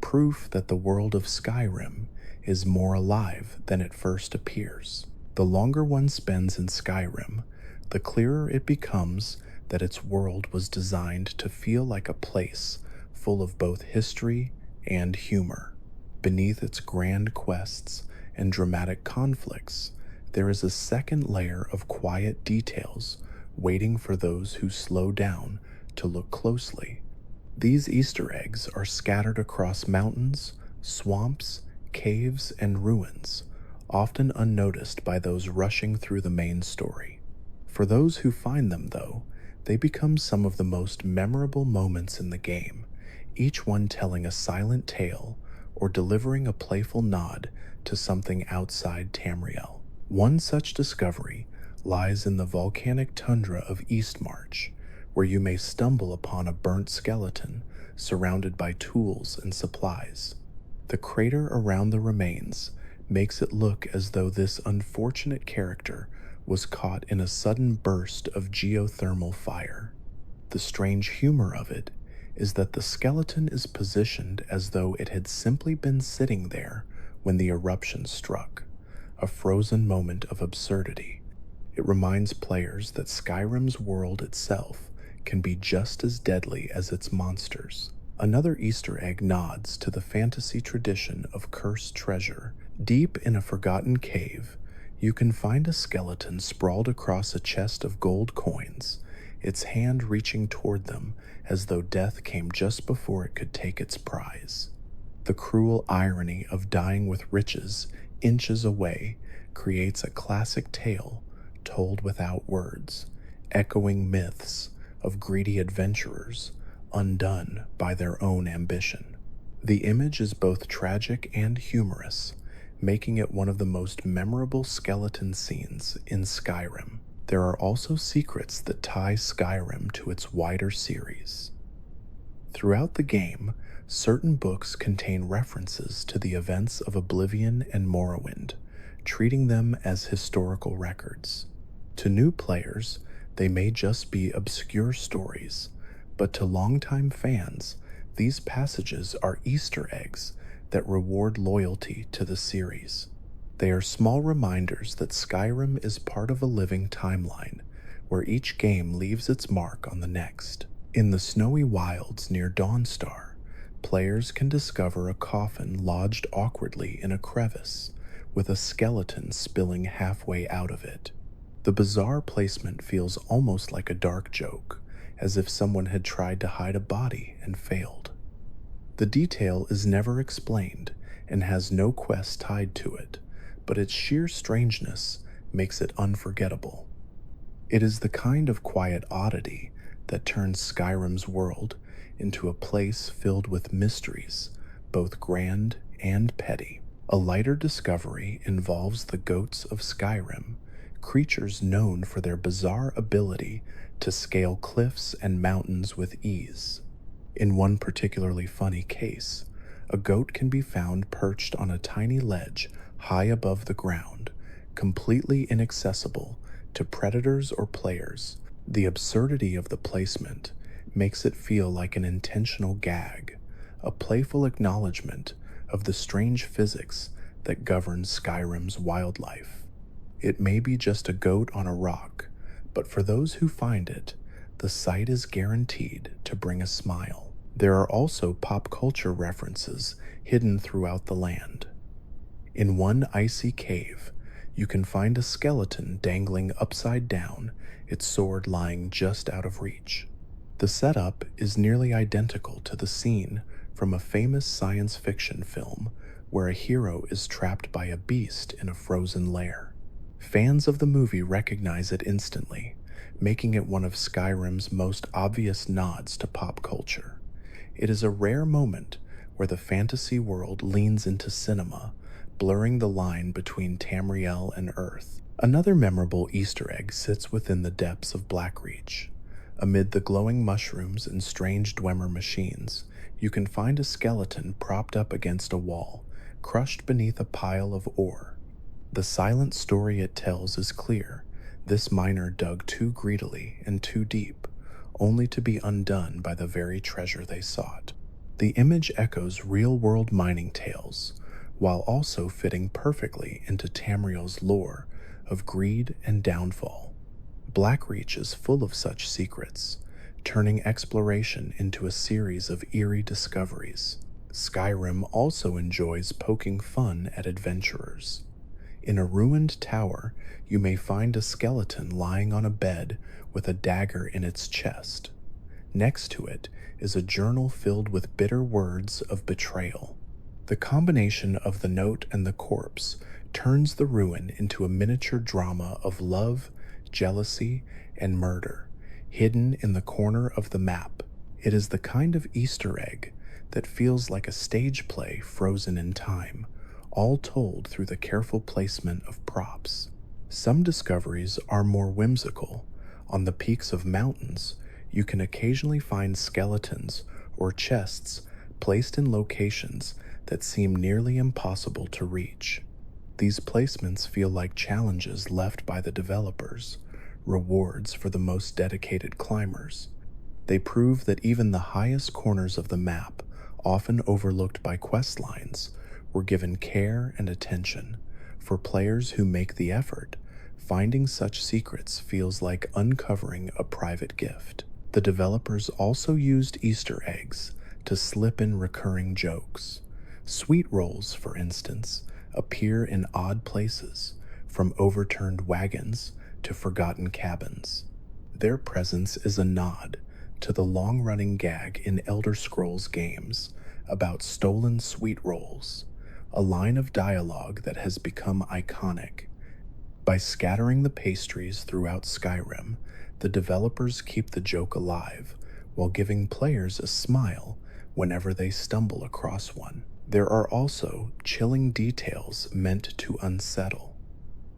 proof that the world of Skyrim is more alive than it first appears. The longer one spends in Skyrim, the clearer it becomes that its world was designed to feel like a place full of both history and humor. Beneath its grand quests and dramatic conflicts, there is a second layer of quiet details waiting for those who slow down to look closely. These Easter eggs are scattered across mountains, swamps, caves, and ruins, often unnoticed by those rushing through the main story. For those who find them, though, they become some of the most memorable moments in the game, each one telling a silent tale or delivering a playful nod to something outside Tamriel. One such discovery lies in the volcanic tundra of Eastmarch, where you may stumble upon a burnt skeleton surrounded by tools and supplies. The crater around the remains makes it look as though this unfortunate character was caught in a sudden burst of geothermal fire. The strange humor of it is that the skeleton is positioned as though it had simply been sitting there when the eruption struck, a frozen moment of absurdity. It reminds players that Skyrim's world itself can be just as deadly as its monsters. Another Easter egg nods to the fantasy tradition of cursed treasure. Deep in a forgotten cave, you can find a skeleton sprawled across a chest of gold coins, its hand reaching toward them as though death came just before it could take its prize. The cruel irony of dying with riches inches away creates a classic tale told without words, echoing myths of greedy adventurers undone by their own ambition. The image is both tragic and humorous, making it one of the most memorable skeleton scenes in Skyrim. There are also secrets that tie Skyrim to its wider series. Throughout the game, certain books contain references to the events of Oblivion and Morrowind, treating them as historical records. To new players, they may just be obscure stories, but to longtime fans, these passages are Easter eggs that reward loyalty to the series. They are small reminders that Skyrim is part of a living timeline, where each game leaves its mark on the next. In the snowy wilds near Dawnstar, players can discover a coffin lodged awkwardly in a crevice, with a skeleton spilling halfway out of it. The bizarre placement feels almost like a dark joke, as if someone had tried to hide a body and failed. The detail is never explained and has no quest tied to it, but its sheer strangeness makes it unforgettable. It is the kind of quiet oddity that turns Skyrim's world into a place filled with mysteries, both grand and petty. A lighter discovery involves the goats of Skyrim, creatures known for their bizarre ability to scale cliffs and mountains with ease. In one particularly funny case, a goat can be found perched on a tiny ledge high above the ground, completely inaccessible to predators or players. The absurdity of the placement makes it feel like an intentional gag, a playful acknowledgement of the strange physics that governs Skyrim's wildlife. It may be just a goat on a rock, but for those who find it, the sight is guaranteed to bring a smile. There are also pop culture references hidden throughout the land. In one icy cave, you can find a skeleton dangling upside down, its sword lying just out of reach. The setup is nearly identical to the scene from a famous science fiction film where a hero is trapped by a beast in a frozen lair. Fans of the movie recognize it instantly, making it one of Skyrim's most obvious nods to pop culture. It is a rare moment where the fantasy world leans into cinema, blurring the line between Tamriel and Earth. Another memorable Easter egg sits within the depths of Blackreach. Amid the glowing mushrooms and strange Dwemer machines, you can find a skeleton propped up against a wall, crushed beneath a pile of ore. The silent story it tells is clear. This miner dug too greedily and too deep, only to be undone by the very treasure they sought. The image echoes real-world mining tales, while also fitting perfectly into Tamriel's lore of greed and downfall. Blackreach is full of such secrets, turning exploration into a series of eerie discoveries. Skyrim also enjoys poking fun at adventurers. In a ruined tower, you may find a skeleton lying on a bed with a dagger in its chest. Next to it is a journal filled with bitter words of betrayal. The combination of the note and the corpse turns the ruin into a miniature drama of love, jealousy, and murder, hidden in the corner of the map. It is the kind of Easter egg that feels like a stage play frozen in time, all told through the careful placement of props. Some discoveries are more whimsical. On the peaks of mountains, you can occasionally find skeletons or chests placed in locations that seem nearly impossible to reach. These placements feel like challenges left by the developers, rewards for the most dedicated climbers. They prove that even the highest corners of the map, often overlooked by quest lines, were given care and attention. For players who make the effort, finding such secrets feels like uncovering a private gift. The developers also used Easter eggs to slip in recurring jokes. Sweet rolls, for instance, appear in odd places, from overturned wagons to forgotten cabins. Their presence is a nod to the long-running gag in Elder Scrolls games about stolen sweet rolls, a line of dialogue that has become iconic. By scattering the pastries throughout Skyrim, the developers keep the joke alive while giving players a smile whenever they stumble across one. There are also chilling details meant to unsettle.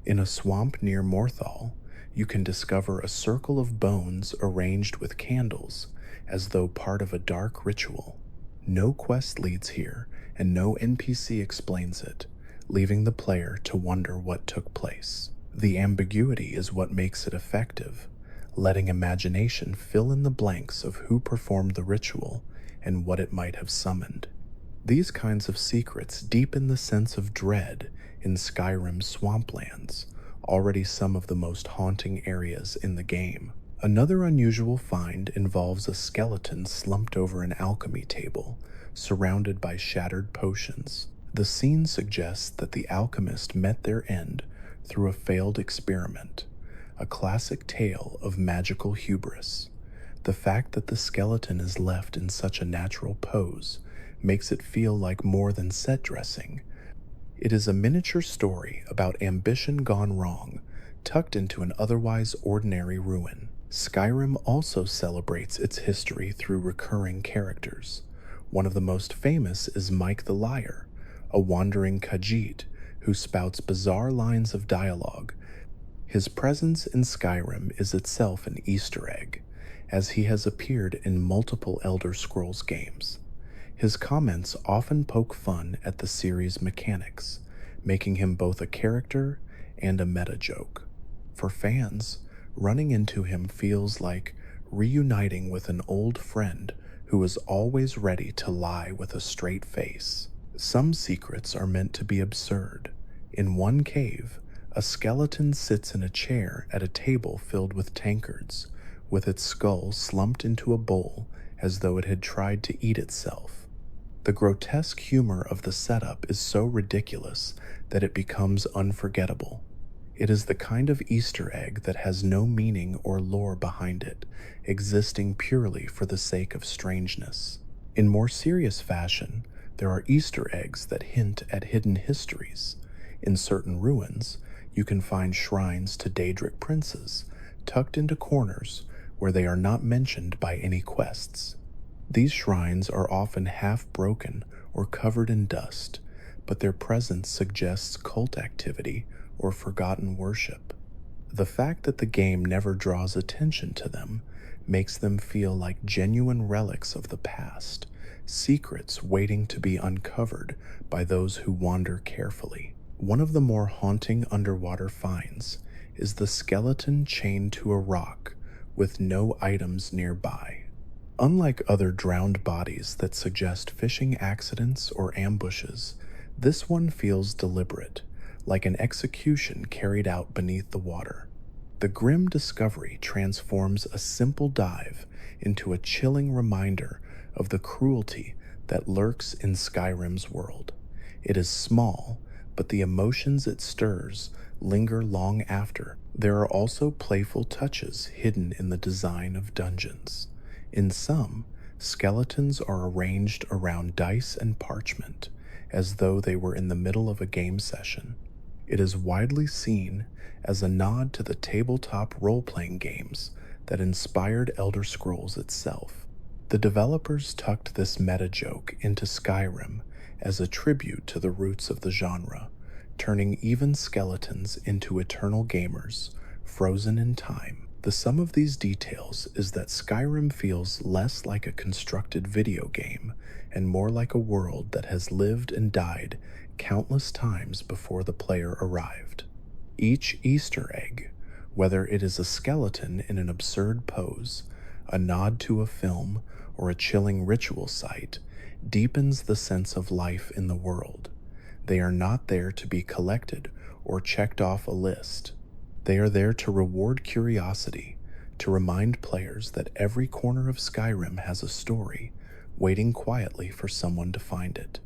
In a swamp near Morthal, you can discover a circle of bones arranged with candles as though part of a dark ritual. No quest leads here, and no NPC explains it, leaving the player to wonder what took place. The ambiguity is what makes it effective, letting imagination fill in the blanks of who performed the ritual and what it might have summoned. These kinds of secrets deepen the sense of dread in Skyrim's swamplands, already some of the most haunting areas in the game. Another unusual find involves a skeleton slumped over an alchemy table, surrounded by shattered potions. The scene suggests that the alchemist met their end through a failed experiment, a classic tale of magical hubris. The fact that the skeleton is left in such a natural pose makes it feel like more than set dressing. It is a miniature story about ambition gone wrong, tucked into an otherwise ordinary ruin. Skyrim also celebrates its history through recurring characters. One of the most famous is Mike the Liar, a wandering Khajiit who spouts bizarre lines of dialogue. His presence in Skyrim is itself an Easter egg, as he has appeared in multiple Elder Scrolls games. His comments often poke fun at the series' mechanics, making him both a character and a meta joke. For fans, running into him feels like reuniting with an old friend who is always ready to lie with a straight face. Some secrets are meant to be absurd. In one cave, a skeleton sits in a chair at a table filled with tankards, with its skull slumped into a bowl as though it had tried to eat itself. The grotesque humor of the setup is so ridiculous that it becomes unforgettable. It is the kind of Easter egg that has no meaning or lore behind it, existing purely for the sake of strangeness. In more serious fashion, there are Easter eggs that hint at hidden histories. In certain ruins, you can find shrines to Daedric princes, tucked into corners where they are not mentioned by any quests. These shrines are often half broken or covered in dust, but their presence suggests cult activity or forgotten worship. The fact that the game never draws attention to them makes them feel like genuine relics of the past, secrets waiting to be uncovered by those who wander carefully. One of the more haunting underwater finds is the skeleton chained to a rock with no items nearby. Unlike other drowned bodies that suggest fishing accidents or ambushes, this one feels deliberate, like an execution carried out beneath the water. The grim discovery transforms a simple dive into a chilling reminder of the cruelty that lurks in Skyrim's world. It is small, but the emotions it stirs linger long after. There are also playful touches hidden in the design of dungeons. In some, skeletons are arranged around dice and parchment, as though they were in the middle of a game session. It is widely seen as a nod to the tabletop role-playing games that inspired Elder Scrolls itself. The developers tucked this meta-joke into Skyrim as a tribute to the roots of the genre, turning even skeletons into eternal gamers, frozen in time. The sum of these details is that Skyrim feels less like a constructed video game and more like a world that has lived and died countless times before the player arrived. Each Easter egg, whether it is a skeleton in an absurd pose, a nod to a film, or a chilling ritual site, deepens the sense of life in the world. They are not there to be collected or checked off a list. They are there to reward curiosity, to remind players that every corner of Skyrim has a story, waiting quietly for someone to find it.